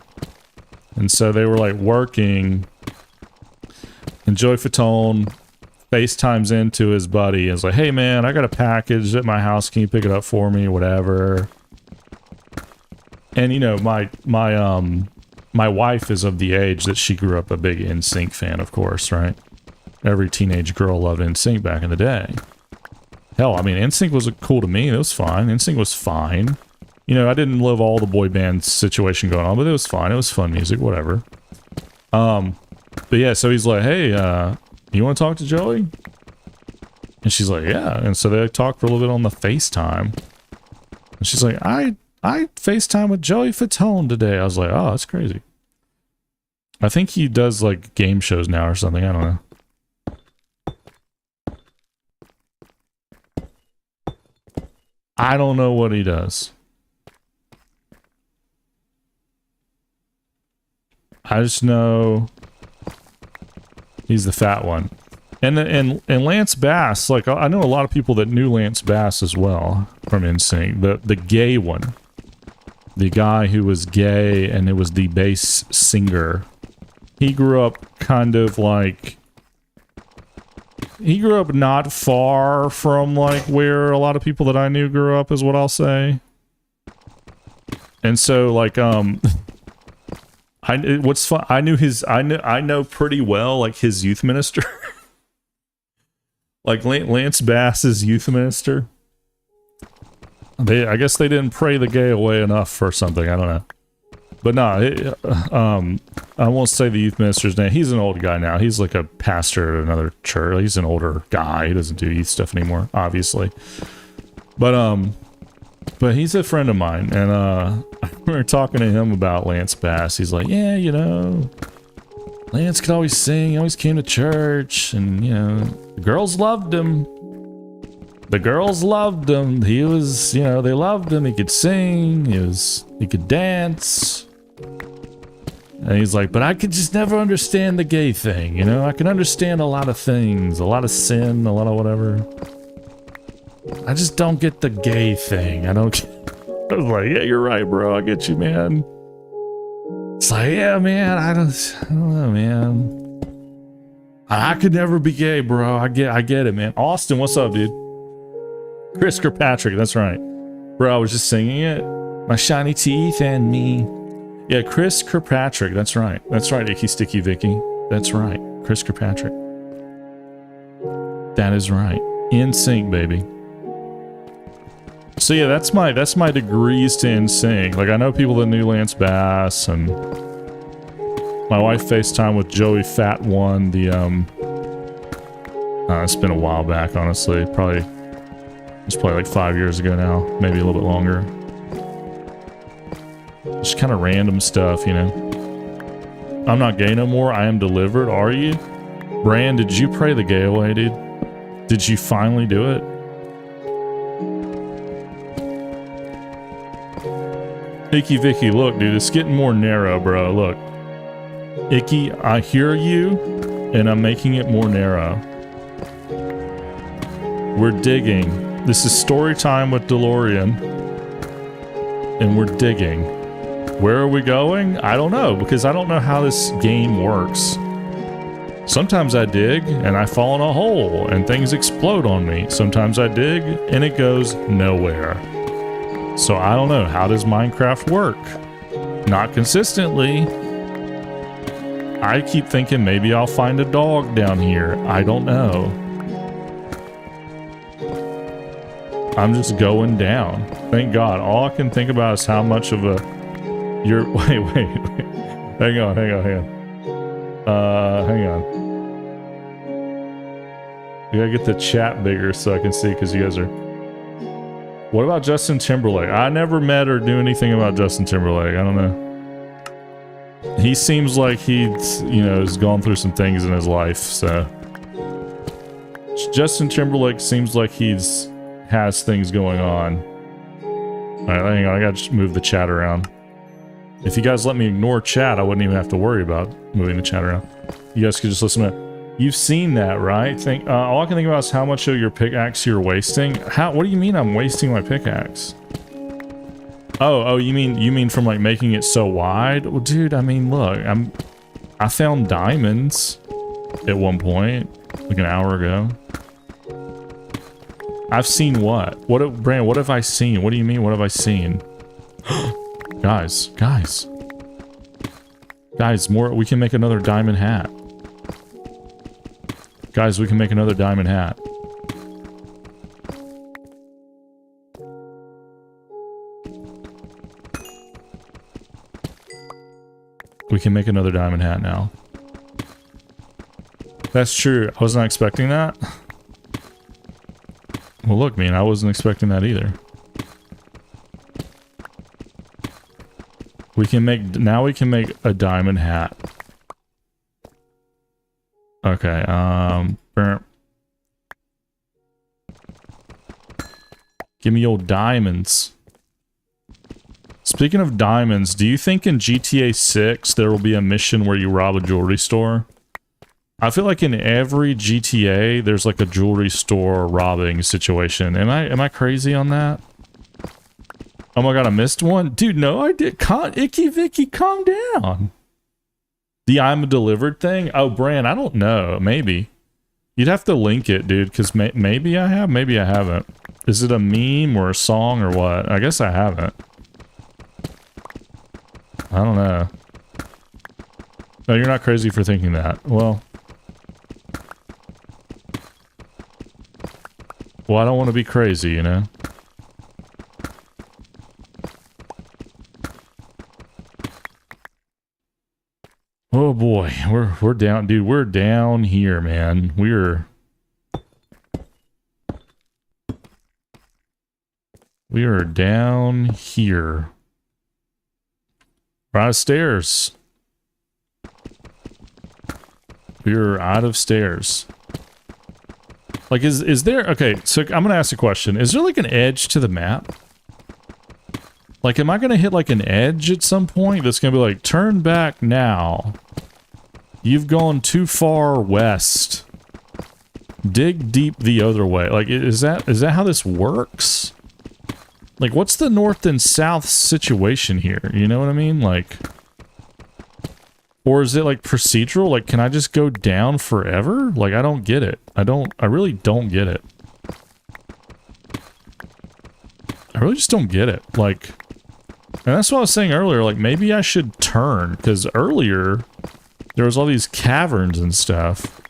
And so they were like working, and Joey Fatone FaceTimes into his buddy and is like, hey man, I got a package at my house, can you pick it up for me or whatever? And you know, my wife is of the age that she grew up a big NSYNC fan, of course, right? Every teenage girl loved NSYNC back in the day. Hell, I mean, NSYNC was cool to me. It was fine. NSYNC was fine. You know, I didn't love all the boy band situation going on, but it was fine. It was fun music, whatever. But yeah, so he's like, hey, you want to talk to Joey? And she's like, yeah. And so they talked for a little bit on the FaceTime. And she's like, I FaceTime with Joey Fatone today. I was like, oh, that's crazy. I think he does like game shows now or something. I don't know. I don't know what he does. I just know he's the fat one. And Lance Bass, like I know a lot of people that knew Lance Bass as well from NSYNC. The gay one. The guy who was gay and it was the bass singer. He grew up kind of like... He grew up not far from like where a lot of people that I knew grew up, is what I'll say. And so like what's fun, I know pretty well like his youth minister. Like Lance Bass's youth minister. I guess they didn't pray the gay away enough or something, I don't know. But no, I won't say the youth minister's name. He's an old guy now. He's like a pastor at another church. He's an older guy. He doesn't do youth stuff anymore, obviously. But he's a friend of mine, and we were talking to him about Lance Bass. He's like, yeah, you know, Lance could always sing. He always came to church, and you know, the girls loved him. The girls loved him. He was, you know, they loved him. He could sing. He could dance. And he's like, but I could just never understand the gay thing, you know? I can understand a lot of things, a lot of sin, a lot of whatever. I just don't get the gay thing. I was like, yeah, you're right, bro. I get you, man. It's like, yeah, man, I don't know, man. I could never be gay, bro. I get it, man. Austin, what's up, dude? Chris Kirkpatrick, that's right. Bro, I was just singing it. My shiny teeth and me. Yeah, Chris Kirkpatrick, that's right. That's right, Icky Sticky Vicky. That's right. Chris Kirkpatrick. That is right. NSYNC, baby. So yeah, that's my degrees to NSYNC. Like I know people that knew Lance Bass, and my wife FaceTime with Joey Fat One, it's been a while back, honestly. It's probably like 5 years ago now, maybe a little bit longer. Just kind of random stuff, you know. I'm not gay no more. I am delivered. Are you? Brand, did you pray the gay away, dude? Did you finally do it? Icky Vicky, look, dude, it's getting more narrow, bro. Look. Icky, I hear you, and I'm making it more narrow. We're digging. This is story time with Dalorrian. And we're digging. Where are we going? I don't know, because I don't know how this game works. Sometimes I dig, and I fall in a hole, and things explode on me. Sometimes I dig, and it goes nowhere. So I don't know. How does Minecraft work? Not consistently. I keep thinking maybe I'll find a dog down here. I don't know. I'm just going down. Thank God. All I can think about is how much of a... Wait. Hang on. Hang on. We gotta get the chat bigger so I can see, because you guys are... What about Justin Timberlake? I never met or knew anything about Justin Timberlake. I don't know. He seems like he's, you know, has gone through some things in his life, so... Justin Timberlake seems like has things going on. Alright, hang on, I gotta just move the chat around. If you guys let me ignore chat, I wouldn't even have to worry about moving the chat around. You guys could just listen to... You've seen that, right? All I can think about is how much of your pickaxe you're wasting. What do you mean I'm wasting my pickaxe? Oh, you mean from like making it so wide? Well, dude, I mean, look, I found diamonds at one point, like an hour ago. I've seen what? Brand, what have I seen? What do you mean, what have I seen? Guys, more, we can make another diamond hat. Guys, we can make another diamond hat. We can make another diamond hat now. That's true. I was not expecting that. Well, look, man, I wasn't expecting that either. We can make, now we can make a diamond hat. Okay, give me your diamonds. Speaking of diamonds, do you think in GTA 6 there will be a mission where you rob a jewelry store? I feel like in every GTA there's like a jewelry store robbing situation. Am I crazy on that? Oh my god, I missed one? Dude, no, I did. Icky Vicky, calm down. The I'm delivered thing? Oh, Bran, I don't know. Maybe. You'd have to link it, dude, because maybe I have, maybe I haven't. Is it a meme or a song or what? I guess I haven't. I don't know. No, you're not crazy for thinking that. Well, I don't want to be crazy, you know? Oh boy, we're down, dude. We're down here, man. We are down here. We're out of stairs. We're out of stairs. Like, is there... Okay, so I'm gonna ask a question. Is there, like, an edge to the map? Like, am I gonna hit, like, an edge at some point that's gonna be like, turn back now. You've gone too far west. Dig deep the other way. Like, is that how this works? Like, what's the north and south situation here? You know what I mean? Like... Or is it, like, procedural? Like, can I just go down forever? Like, I don't get it. I really don't get it. I really just don't get it. Like... And that's what I was saying earlier. Like, maybe I should turn. Because earlier, there was all these caverns and stuff.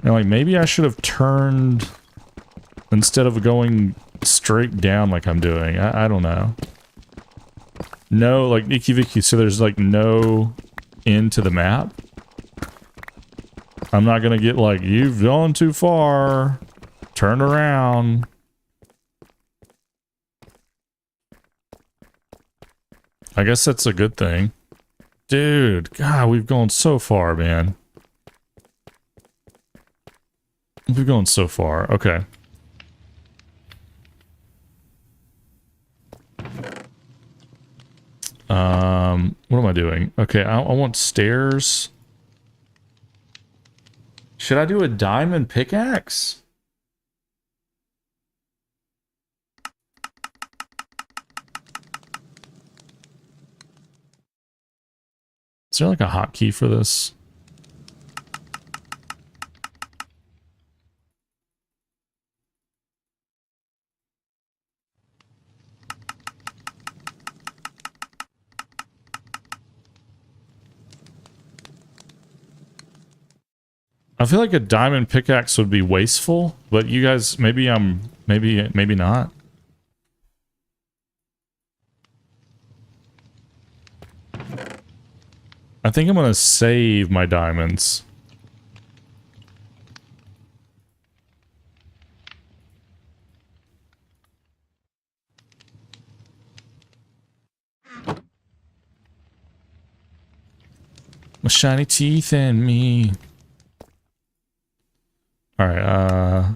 And, like, maybe I should have turned... Instead of going straight down like I'm doing. I don't know. No, like, Icky Vicky, so there's, like, no... into the map. I'm not gonna get like, you've gone too far, turn around. I guess that's a good thing. Dude, God, we've gone so far, man. We've gone so far. Okay. What am I doing? Okay, I want stairs. Should I do a diamond pickaxe? Is there like a hotkey for this? I feel like a diamond pickaxe would be wasteful, but you guys, maybe not. I think I'm gonna save my diamonds. My shiny teeth and me. Alright,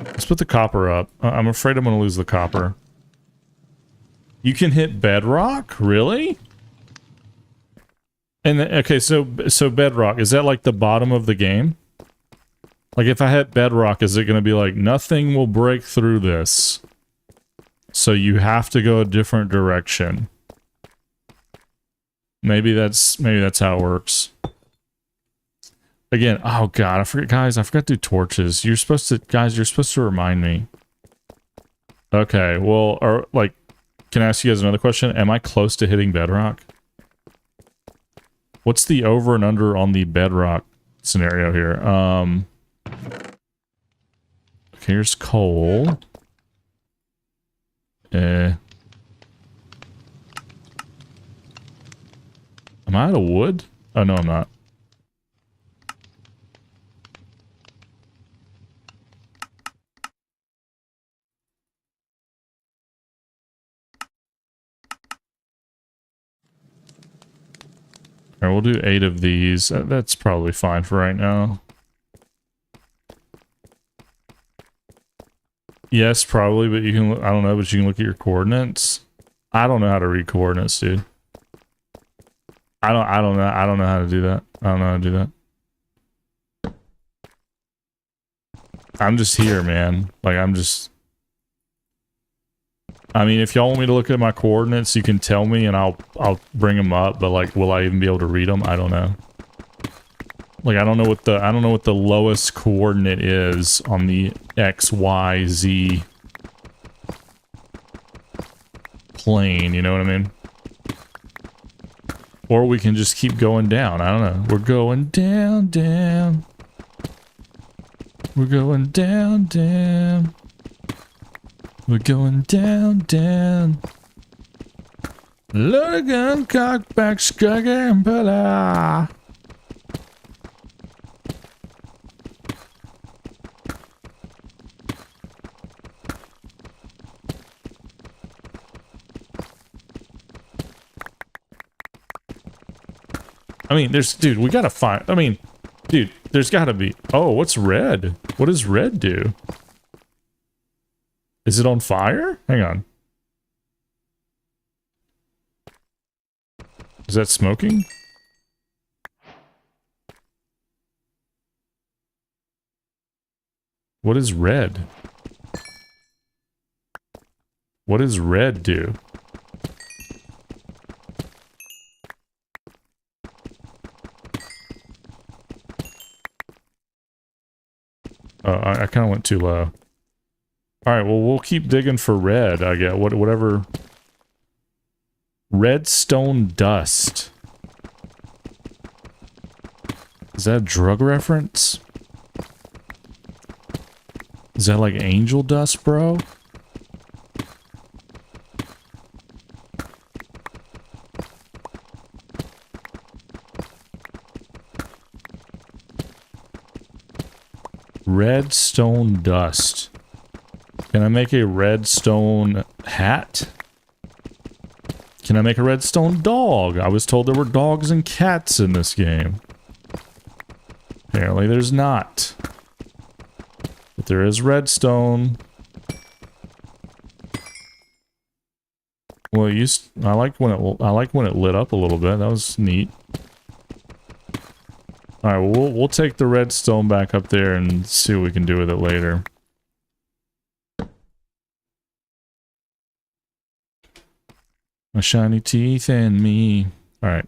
let's put the copper up. I'm afraid I'm gonna lose the copper. You can hit bedrock? Really? And okay, so bedrock, is that like the bottom of the game? Like if I hit bedrock, is it going to be like, nothing will break through this, so you have to go a different direction? Maybe that's how it works. Again, oh god, I forgot to do torches. You're supposed to remind me. Okay, well, can I ask you guys another question? Am I close to hitting bedrock? What's the over and under on the bedrock scenario here? Here's coal. Am I out of wood? Oh, no, I'm not. Alright, we'll do 8 of these. That's probably fine for right now. Yes, probably, but you can, I don't know, but you can look at your coordinates. I don't know how to read coordinates, dude. I don't know how to do that. I don't know how to do that. I'm just here, man. Like, I mean, if y'all want me to look at my coordinates, you can tell me and I'll bring them up, but like, will I even be able to read them? I don't know. Like, I don't know what the lowest coordinate is on the X, Y, Z plane, you know what I mean? Or we can just keep going down. I don't know. We're going down, down. We're going down, down. We're going down, down. Load a gun, cock back, skug and pala. I mean, dude, we gotta find, dude, there's gotta be, oh, what's red? What does red do? Is it on fire? Hang on. Is that smoking? What is red? What does red do? I kind of went too low. Alright, well, we'll keep digging for red, I guess. Whatever. Redstone dust. Is that a drug reference? Is that like angel dust, bro? Redstone dust. Can I make a redstone hat? Can I make a redstone dog? I was told there were dogs and cats in this game. Apparently there's not. But there is redstone. Well, I like when it lit up a little bit. That was neat. Alright, well, we'll take the redstone back up there and see what we can do with it later. My shiny teeth and me. Alright.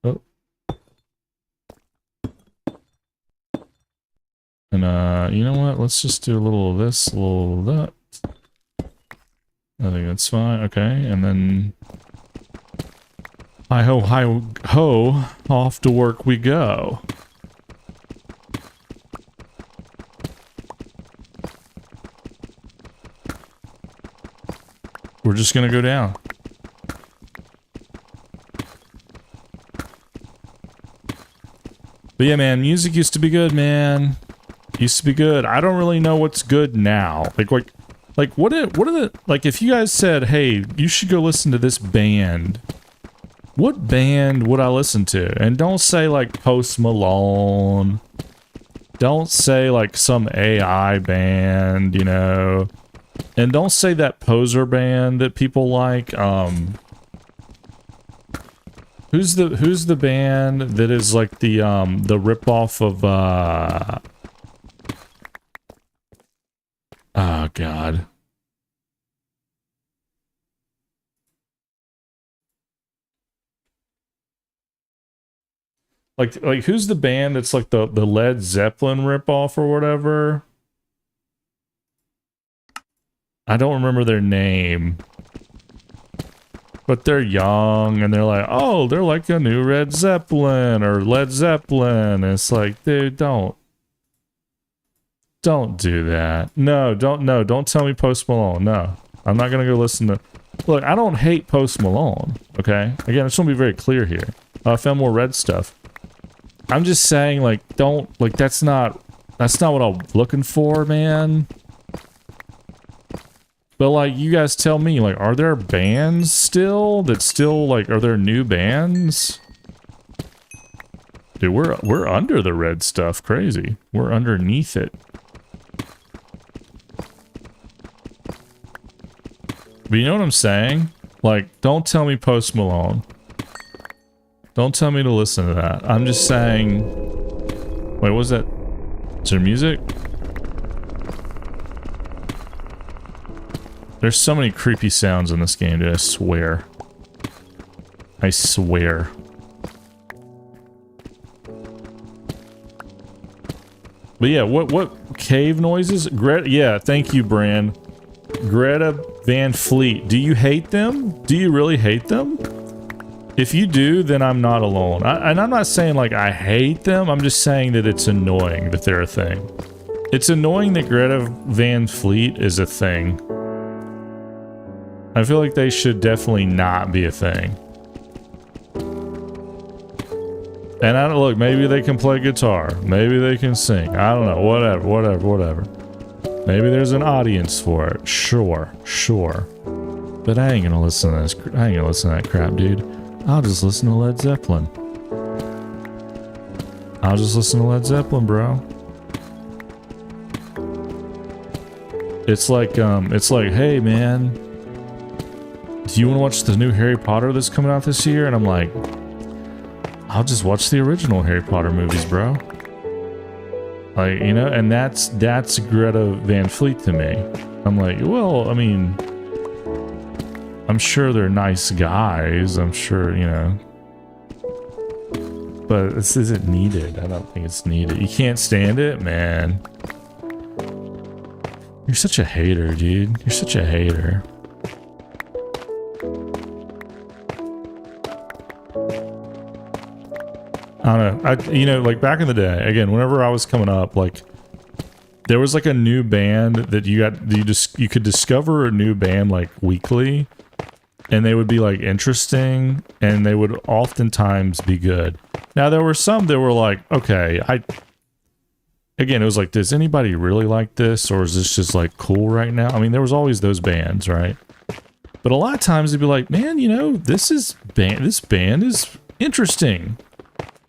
Oh. And, you know what? Let's just do a little of this, a little of that. I think that's fine. Okay, and then... Hi-ho, hi-ho, off to work we go. We're just gonna go down. But yeah, man, music used to be good, man. Used to be good. I don't really know what's good now. Like what are the, like, if you guys said, hey, you should go listen to this band, what band would I listen to? And don't say like Post Malone. Don't say like some AI band, you know. And don't say that poser band that people like. Who's the band that is like the ripoff of oh god. Like who's the band that's like the Led Zeppelin ripoff or whatever? I don't remember their name. But they're young and they're like, oh, they're like a new Red Zeppelin or Led Zeppelin. And it's like, dude, don't do that. No, don't tell me Post Malone. No, I'm not gonna go listen to. Look, I don't hate Post Malone. Okay, again, I just want to be very clear here. I found more red stuff. I'm just saying, like, don't like that's not what I'm looking for, man. But like, you guys tell me, like, are there bands still that still like, are there new bands? Dude, we're under the red stuff, crazy. We're underneath it. But you know what I'm saying? Like, don't tell me Post Malone. Don't tell me to listen to that. I'm just saying. Wait, what was that? Is there music? There's so many creepy sounds in this game, dude, I swear. I swear. But yeah, what cave noises? Greta, yeah, thank you, Bran. Greta Van Fleet. Do you hate them? Do you really hate them? If you do, then I'm not alone. And I'm not saying like I hate them, I'm just saying that it's annoying that they're a thing. It's annoying that Greta Van Fleet is a thing. I feel like they should definitely not be a thing. And I don't look, maybe they can play guitar. Maybe they can sing. I don't know. Whatever. Maybe there's an audience for it. Sure. But I ain't gonna listen to this. I ain't gonna listen to that crap, dude. I'll just listen to Led Zeppelin. I'll just listen to Led Zeppelin, bro. It's like, hey, man, do you want to watch the new Harry Potter that's coming out this year? And I'm like, I'll just watch the original Harry Potter movies, bro. Like, you know, and that's Greta Van Fleet to me. I'm like, well, I mean, I'm sure they're nice guys. I'm sure, you know. But this isn't needed. I don't think it's needed. You can't stand it, man. You're such a hater, dude. You're such a hater. I don't know. You know, like back in the day, again, whenever I was coming up, like there was like a new band that you could discover a new band like weekly, and they would be like interesting, and they would oftentimes be good. Now there were some that were like, okay, again, it was like, does anybody really like this, or is this just like cool right now? I mean, there was always those bands, right? But a lot of times they'd be like, man, you know, this band is interesting.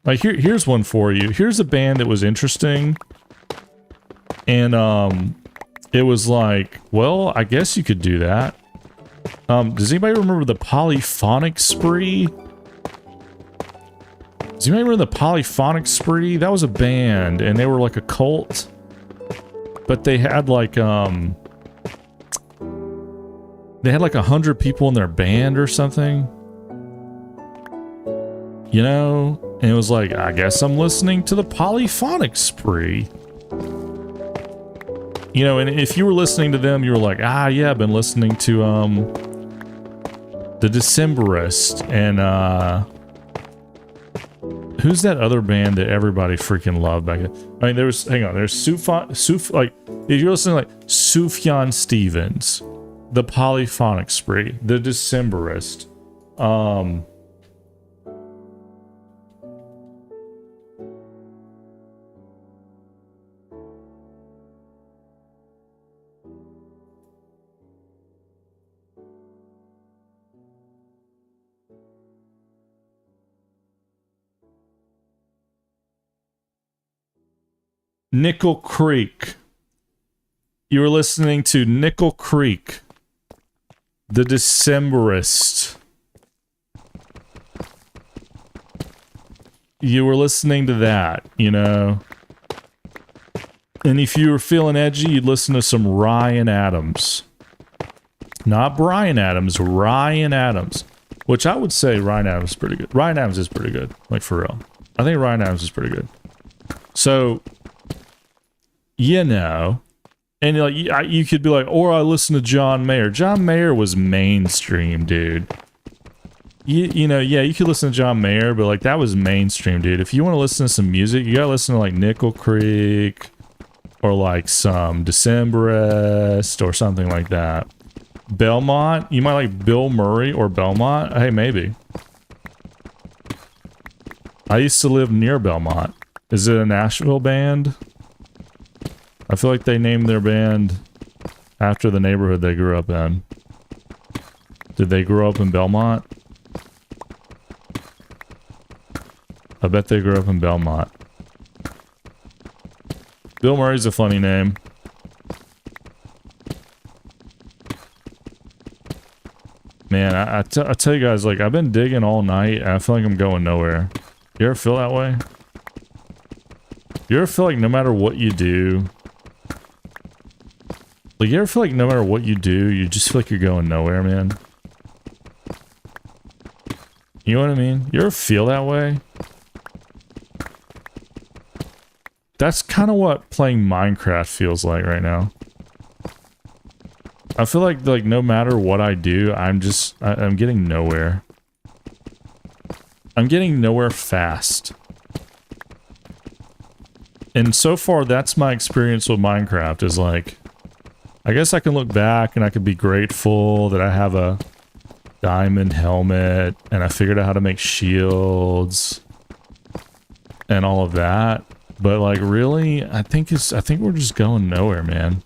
Like here's one for you. Here's a band that was interesting, and it was like, well, I guess you could do that. Does anybody remember the Polyphonic Spree? Does anybody remember the Polyphonic Spree? That was a band, and they were like a cult, but they had like 100 people in their band or something. You know? And it was like, I guess I'm listening to the Polyphonic Spree. You know, and if you were listening to them, you were like, ah, yeah, I've been listening to, the Decemberist, and, who's that other band that everybody freaking loved back then? I mean, there's like, if you're listening to, like, Sufjan Stevens, the Polyphonic Spree, the Decemberist, Nickel Creek. You were listening to Nickel Creek, the Decemberist. you were listening to that, you know. And if you were feeling edgy, you'd listen to some Ryan Adams. Not Brian Adams, Ryan Adams. Which I would say Ryan Adams is pretty good. Ryan Adams is pretty good, like for real. I think Ryan Adams is pretty good. So, you know, and like you could be like, or I listen to John Mayer. John Mayer was mainstream, dude. You know, yeah, you could listen to John Mayer, but like that was mainstream, dude. If you want to listen to some music, you gotta listen to like Nickel Creek or like some Decemberist or something like that. Belmont, you might like Bill Murray or Belmont. Hey, maybe. I used to live near Belmont. Is it a Nashville band? I feel like they named their band after the neighborhood they grew up in. Did they grow up in Belmont? I bet they grew up in Belmont. Bill Murray's a funny name. Man, I tell you guys, like, I've been digging all night, and I feel like I'm going nowhere. You ever feel that way? You ever feel like no matter what you do... Like, you ever feel like no matter what you do, you just feel like you're going nowhere, man? You know what I mean? You ever feel that way? That's kind of what playing Minecraft feels like right now. I feel like no matter what I do, I'm getting nowhere. I'm getting nowhere fast. And so far, that's my experience with Minecraft, is like, I guess I can look back and I could be grateful that I have a diamond helmet and I figured out how to make shields and all of that. But like, really, I think we're just going nowhere, man.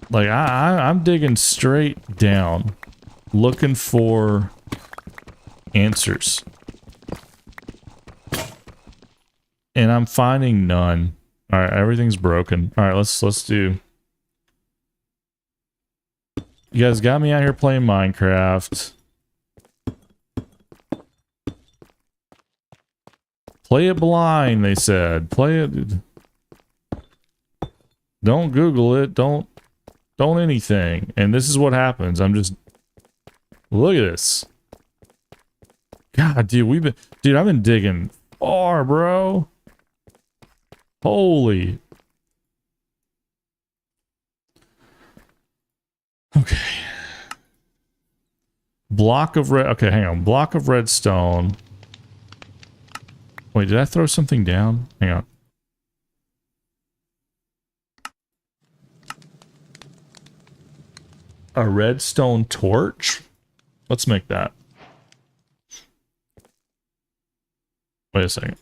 Like, I'm digging straight down, looking for answers. And I'm finding none. Alright, everything's broken. Alright, let's do... You guys got me out here playing Minecraft. Play it blind, they said. Play it... Don't Google it, don't anything. And this is what happens. I'm just... Look at this. God, dude, I've been digging far, bro. Holy. Okay. Block of red... Okay, hang on. Block of redstone. Wait, did I throw something down? Hang on. A redstone torch? Let's make that. Wait a second.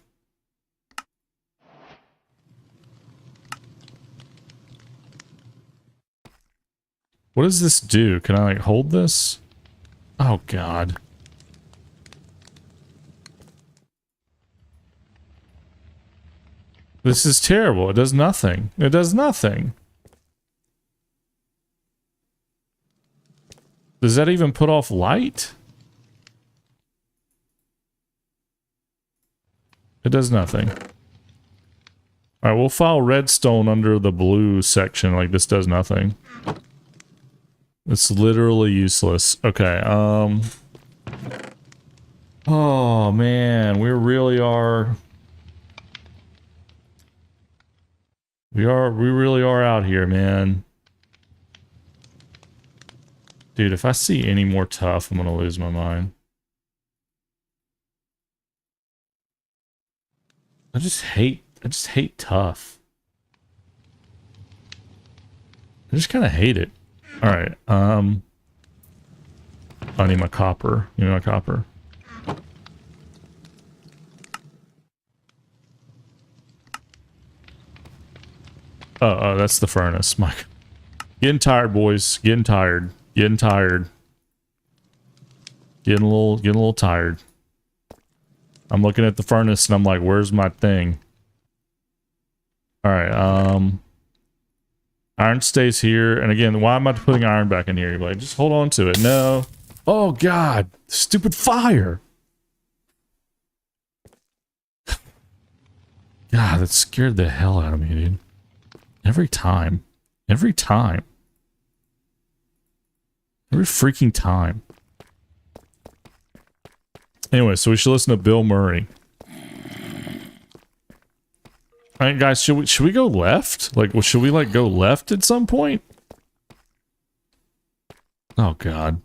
What does this do? Can I like hold this? Oh God. This is terrible. It does nothing. It does nothing. Does that even put off light? It does nothing. Alright, we'll file redstone under the blue section like this does nothing. It's literally useless. Okay, oh man, we really are... We really are out here, man. Dude, if I see any more tough, I'm gonna lose my mind. I just hate tough. I just kind of hate it. All right, I need my copper. You know my copper. Oh, that's the furnace. Mike, getting tired, boys. Getting tired. Getting tired. Getting a little tired. I'm looking at the furnace and I'm like, where's my thing? Alright, iron stays here. And again, why am I putting iron back in here? You're like, just hold on to it. No. Oh God. Stupid fire. God, that scared the hell out of me, dude. Every time. Every time. Every freaking time. Anyway, so we should listen to Bill Murray. Alright, guys, should we go left? Like, well, should we, like, go left at some point? Oh, God.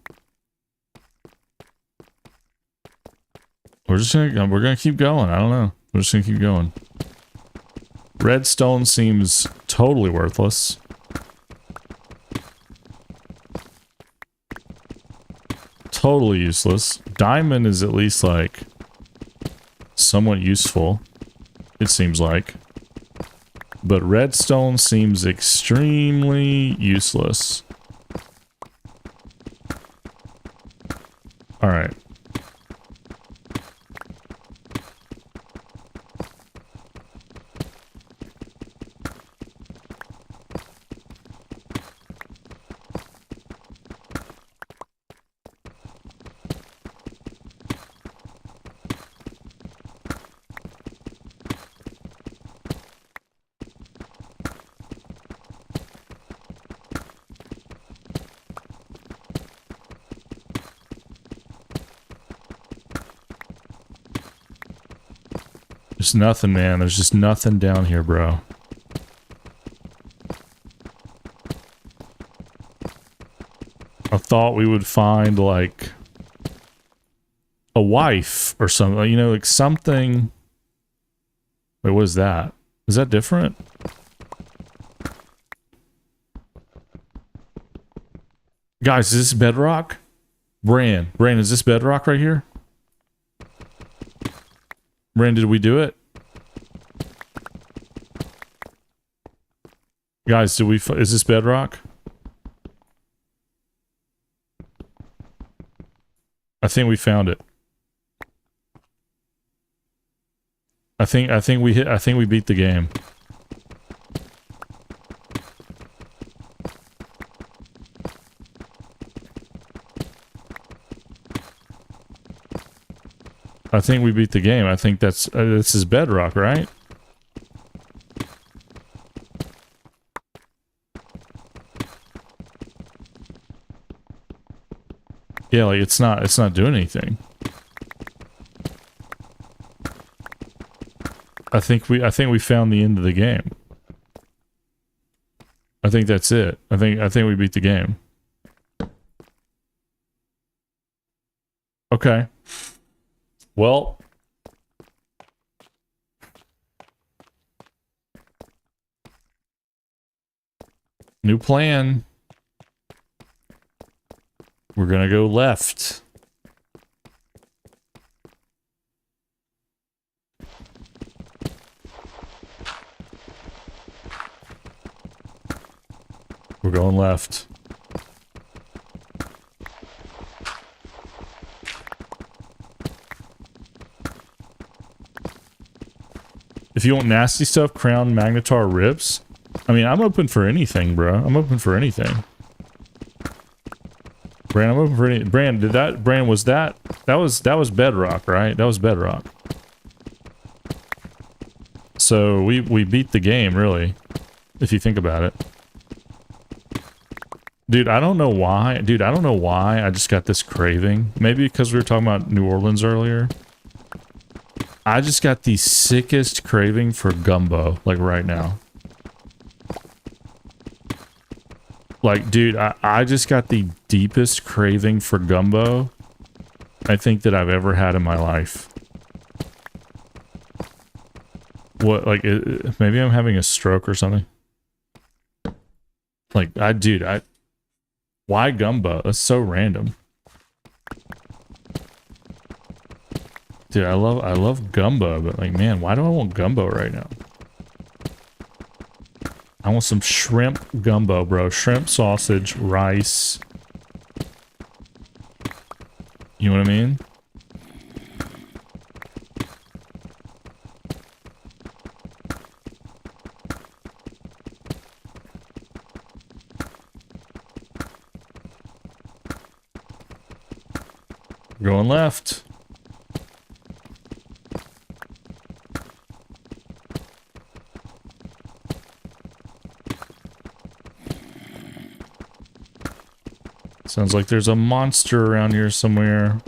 We're gonna keep going. I don't know. We're just gonna keep going. Redstone seems totally worthless. Totally useless. Diamond is at least, like, somewhat useful. It seems like. But redstone seems extremely useless. Alright. There's nothing, man. There's just nothing down here, bro. I thought we would find, like, a wife or something. You know, like something... Wait, what is that? Is that different? Guys, is this bedrock? Bran, is this bedrock right here? Bran, did we do it? Guys, is this bedrock? I think we found it. I think we beat the game. I think we beat the game. I think this is bedrock, right? Yeah, like it's not doing anything. I think we found the end of the game. I think that's it. I think we beat the game. Okay. Well, new plan. We're gonna go left. We're going left. If you want nasty stuff, crown magnetar ribs. I mean, I'm open for anything, bro. I'm open for anything. Bran, I'm open for any. Bran, was that was bedrock, right? That was bedrock. So we beat the game, really, if you think about it. Dude, I don't know why. Dude, I don't know why I just got this craving. Maybe because we were talking about New Orleans earlier. I just got the sickest craving for gumbo, like right now. Like, dude, I just got the deepest craving for gumbo I think that I've ever had in my life. What, like, maybe I'm having a stroke or something? Like, why gumbo? That's so random. Dude, I love gumbo, but like, man, why do I want gumbo right now? I want some shrimp gumbo, bro. Shrimp, sausage, rice. You know what I mean? Going left. Sounds like there's a monster around here somewhere.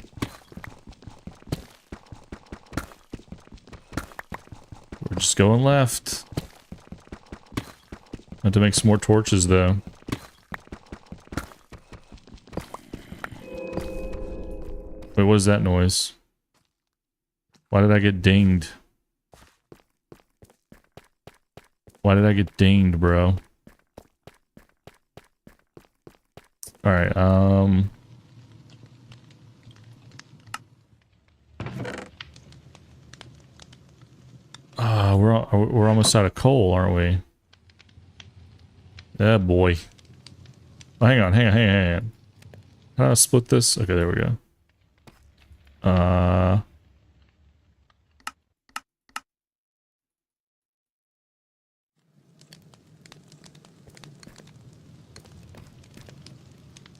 We're just going left. Have to make some more torches, though. Wait, what was that noise? Why did I get dinged? Why did I get dinged, bro? Alright, we're almost out of coal, aren't we? Yeah, boy. Oh, hang on. How do I split this? Okay, there we go.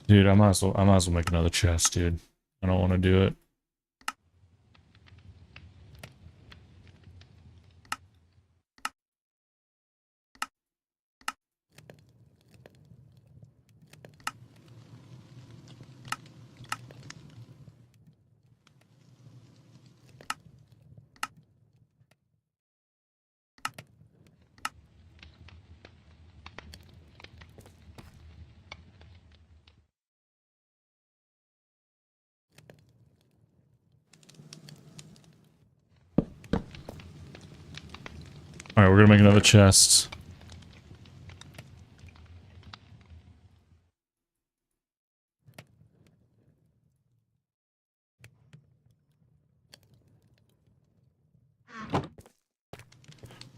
Dude, I might as well make another chest, dude. I don't want to do it. Alright, we're gonna make another chest.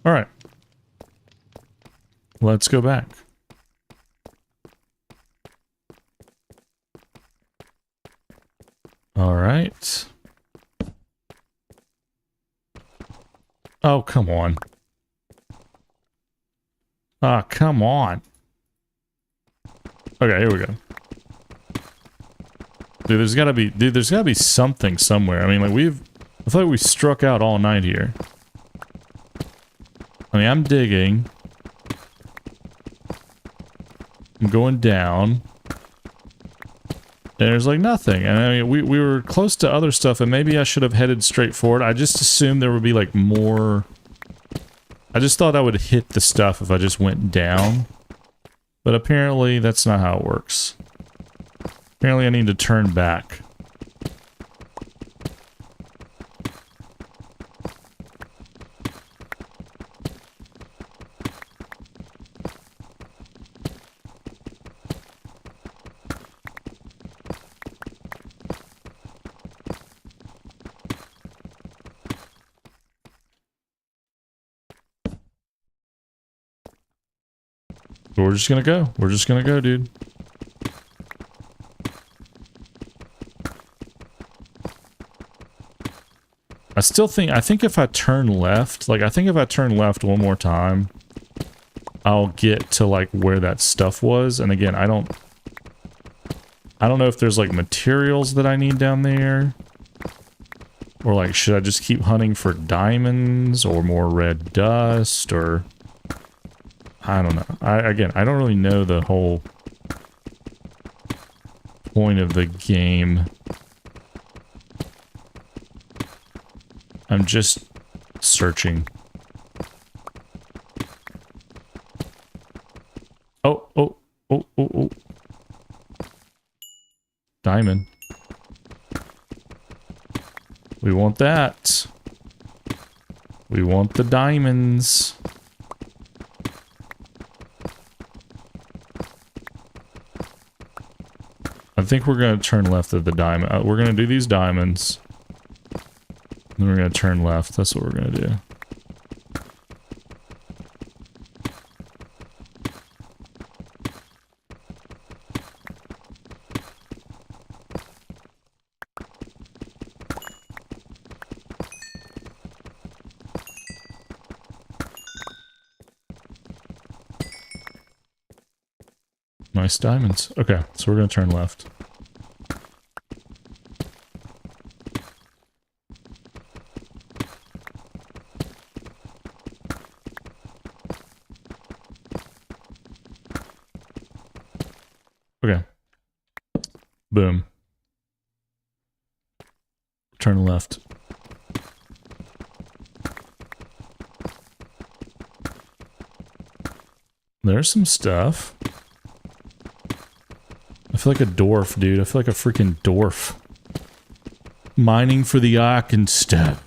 Alright. Let's go back. Alright. Oh, come on. Ah, come on. Okay, here we go. Dude, there's gotta be something somewhere. I mean, like, I feel like we struck out all night here. I mean, I'm digging. I'm going down. And there's like nothing. And I mean, we were close to other stuff, and maybe I should have headed straight forward. I just assumed there would be like more. I just thought I would hit the stuff if I just went down. But apparently that's not how it works. Apparently I need to turn back. We're just gonna go. We're just gonna go, dude. I think if I turn left, like, I think if I turn left one more time, I'll get to, like, where that stuff was. And again, I don't know if there's, like, materials that I need down there. Or, like, should I just keep hunting for diamonds or more red dust or... I don't know. Again, I don't really know the whole point of the game. I'm just searching. Oh. Diamond. We want that. We want the diamonds. I think we're going to turn left at the diamond. We're going to do these diamonds. Then we're going to turn left. That's what we're going to do. Nice diamonds. Okay, so we're going to turn left. Okay. Boom. Turn left. There's some stuff. I feel like a dwarf, dude. I feel like a freaking dwarf. Mining for the Arkenstone.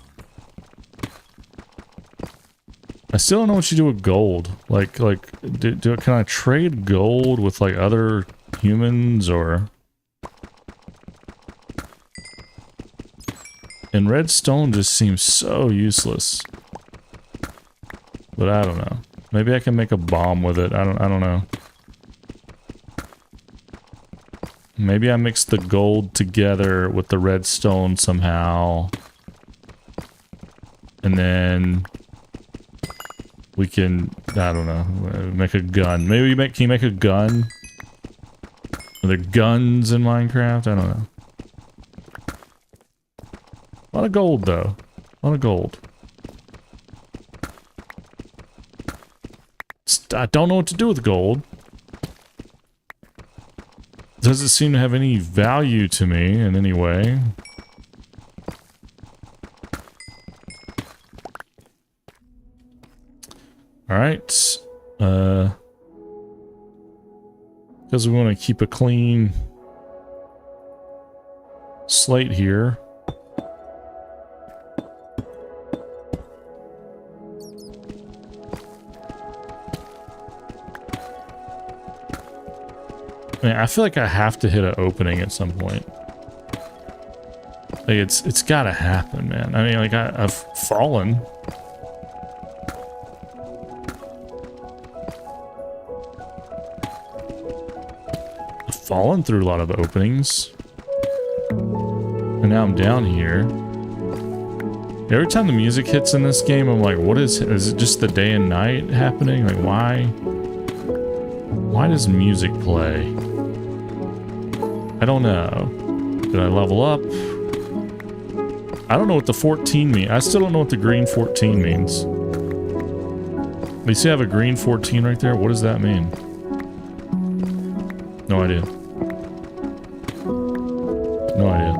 I still don't know what you do with gold. Can I trade gold with, like, other humans, or... And redstone just seems so useless. But I don't know. Maybe I can make a bomb with it. I don't know. Maybe I mix the gold together with the redstone somehow. And then we can, I don't know, make a gun. Maybe can you make a gun? Are there guns in Minecraft? I don't know. A lot of gold, though. A lot of gold. I don't know what to do with gold. Doesn't seem to have any value to me in any way. Alright. Because we want to keep a clean slate here. I mean, I feel like I have to hit an opening at some point. Like, it's gotta happen, man. I mean, like, I've fallen. I've fallen through a lot of openings. And now I'm down here. Every time the music hits in this game, I'm like, what is it just the day and night happening? Like, why does music play? I don't know. Did I level up? I don't know what the 14 means. I still don't know what the green 14 means. You see I have a green 14 right there? What does that mean? No idea. No idea.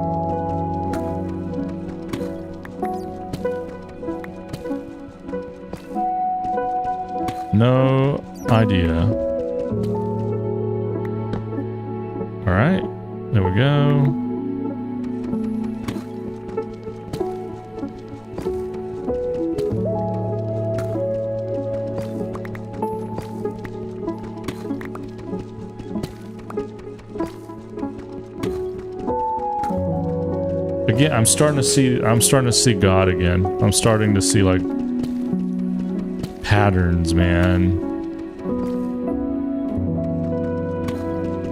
No idea. Alright. There we go. Again, I'm starting to see God again. I'm starting to see, like, patterns, man.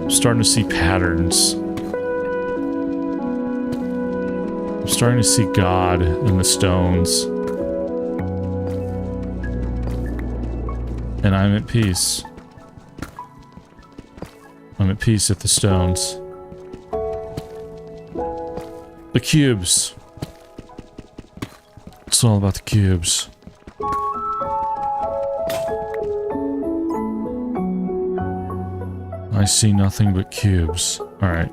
I'm starting to see patterns. I'm starting to see God in the stones. And I'm at peace. I'm at peace at the stones. The cubes. It's all about the cubes. I see nothing but cubes. Alright.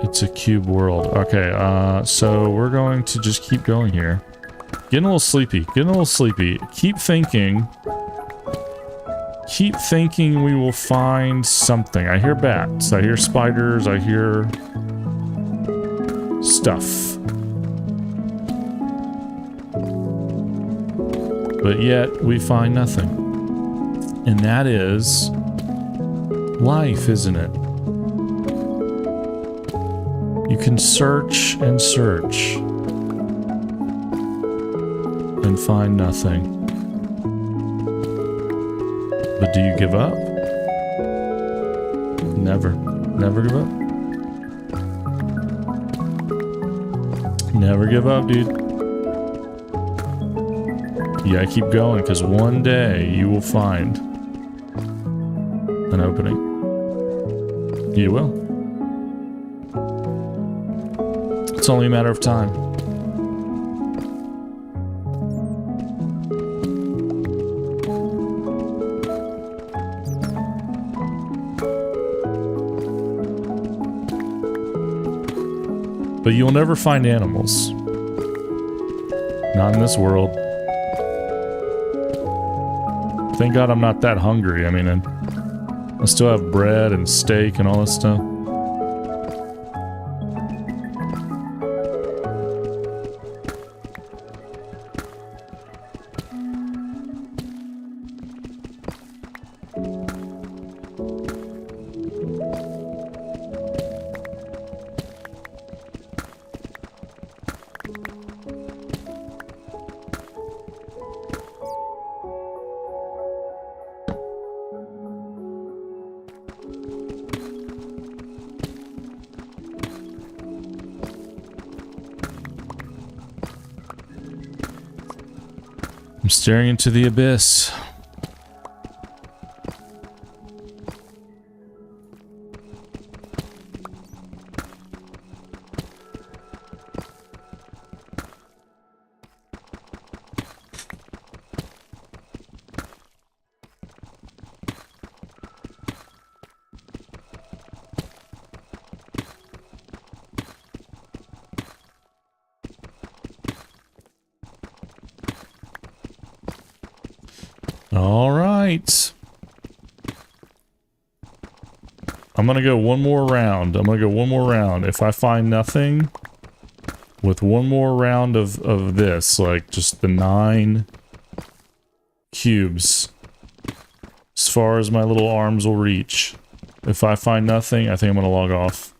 It's a cube world. Okay, so we're going to just keep going here. Getting a little sleepy. Getting a little sleepy. Keep thinking. Keep thinking we will find something. I hear bats. I hear spiders. I hear stuff. But yet, we find nothing. And that is life, isn't it? You can search and search and find nothing. But do you give up? Never. Never give up. Never give up, dude. You gotta keep going, because one day you will find an opening. You will. It's only a matter of time. But you'll never find animals. Not in this world. Thank God I'm not that hungry. I mean, I still have bread and steak and all this stuff. I'm staring into the abyss. All right. I'm gonna go one more round. If I find nothing with one more round of this, like just the 9 cubes, as far as my little arms will reach. If I find nothing, I think I'm gonna log off.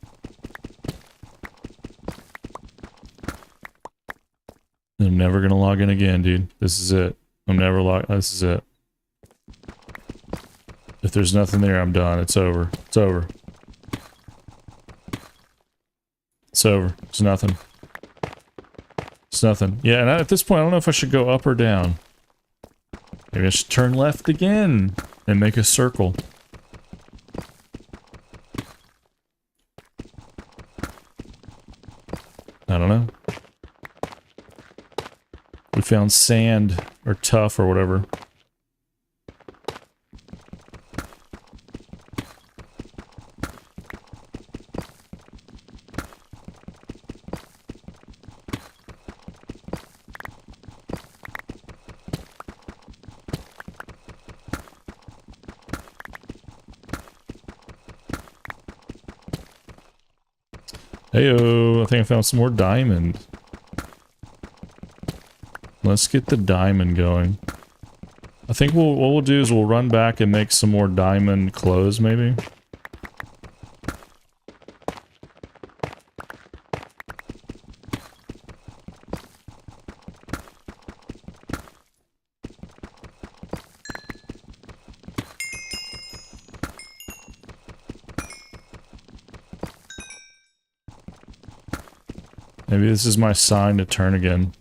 I'm never gonna log in again, dude. This is it. This is it. If there's nothing there, I'm done. It's over. It's over. It's over. It's nothing. It's nothing. Yeah, and at this point, I don't know if I should go up or down. Maybe I should turn left again and make a circle. I don't know. We found sand or tuff or whatever. Heyo, I think I found some more diamond. Let's get the diamond going. I think what we'll do is we'll run back and make some more diamond clothes, maybe. Maybe this is my sign to turn again.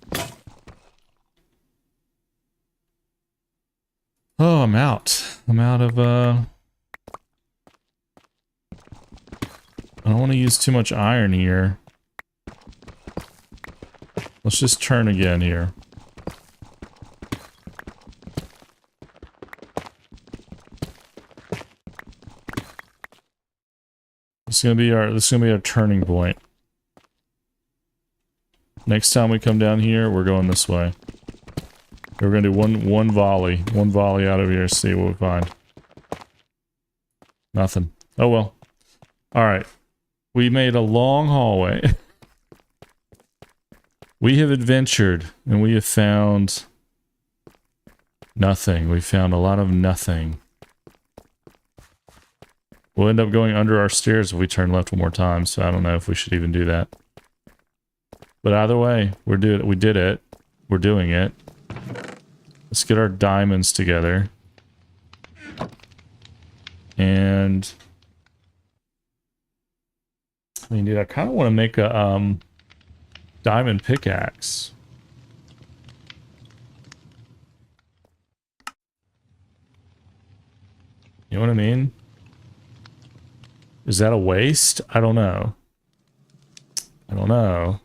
Oh, I'm out. I'm out of, I don't want to use too much iron here. Let's just turn again here. This is gonna be our turning point. Next time we come down here, we're going this way. We're gonna do one volley out of here, see what we find. Nothing. Oh well. Alright. We made a long hallway. We have adventured, and we have found nothing. We found a lot of nothing. We'll end up going under our stairs if we turn left one more time, so I don't know if we should even do that. But either way, we did it. We're doing it. Let's get our diamonds together. And I mean, dude, I kind of want to make a diamond pickaxe. You know what I mean? Is that a waste? I don't know. I don't know.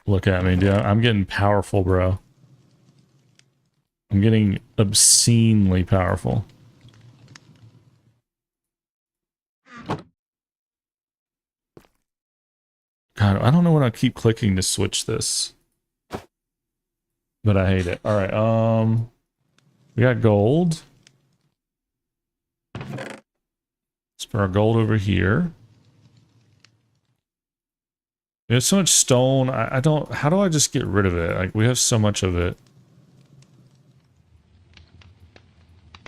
Look at me, dude. I'm getting powerful, bro. I'm getting obscenely powerful. God, I don't know when I keep clicking to switch this. But I hate it. Alright, we got gold. Let's put our gold over here. There's so much stone. I don't... How do I just get rid of it? Like, we have so much of it.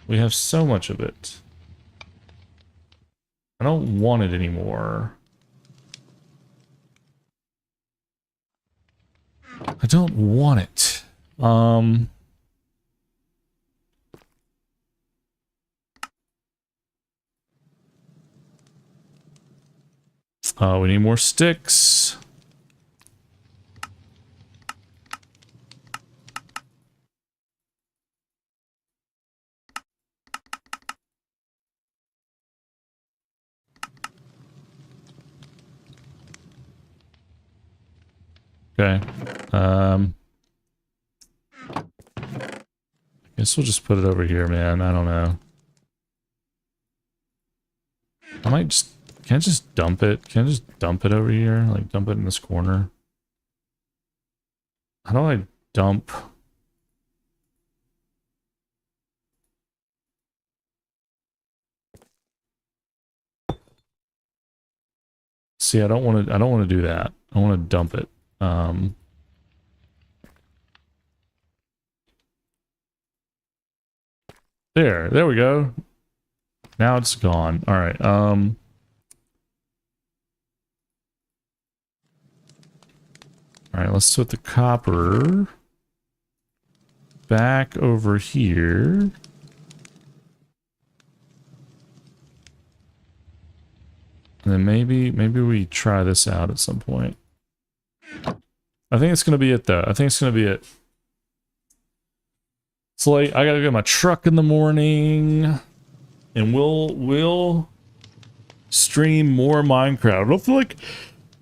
We have so much of it. I don't want it anymore. I don't want it. We need more sticks. Okay. I guess we'll just put it over here, man. I don't know. I might just... Can I just dump it? Can I just dump it over here? Like, dump it in this corner? How do I dump... See, I don't want to do that. I want to dump it. There we go. Now it's gone. All right. All right, let's put the copper back over here. And then maybe we try this out at some point. I think it's going to be it, though. I think it's going to be it. It's late. I got to get my truck in the morning. And we'll stream more Minecraft. I don't feel like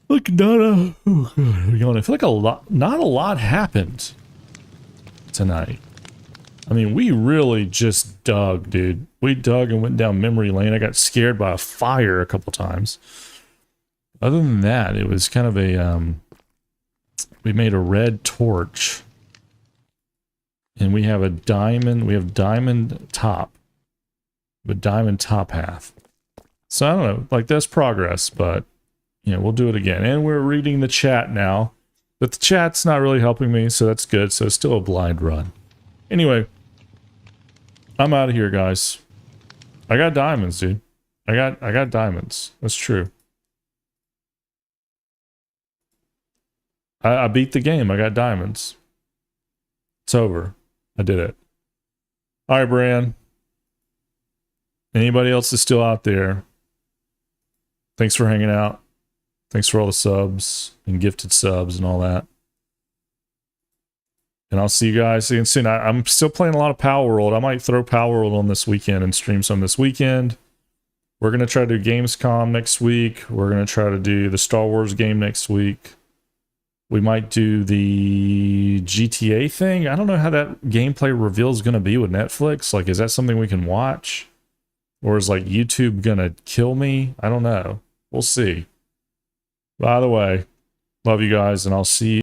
not a... Oh, God. I feel like not a lot happened tonight. I mean, we really just dug, dude. We dug and went down memory lane. I got scared by a fire a couple times. Other than that, it was kind of a... we made a red torch. And we have a diamond... We have diamond top. A diamond top half. So, I don't know. Like, that's progress, but... You know, we'll do it again. And we're reading the chat now. But the chat's not really helping me, so that's good. So, it's still a blind run. Anyway... I'm out of here, guys. I got diamonds, dude. I got diamonds. That's true. I beat the game. I got diamonds. It's over. I did it. All right, Bran. Anybody else is still out there? Thanks for hanging out. Thanks for all the subs and gifted subs and all that. And I'll see you guys again soon. I'm still playing a lot of Power World. I might throw Power World on this weekend and stream some this weekend. We're going to try to do Gamescom next week. We're going to try to do the Star Wars game next week. We might do the GTA thing. I don't know how that gameplay reveal is going to be with Netflix. Like, is that something we can watch? Or is, like, YouTube going to kill me? I don't know. We'll see. By the way, love you guys, and I'll see you.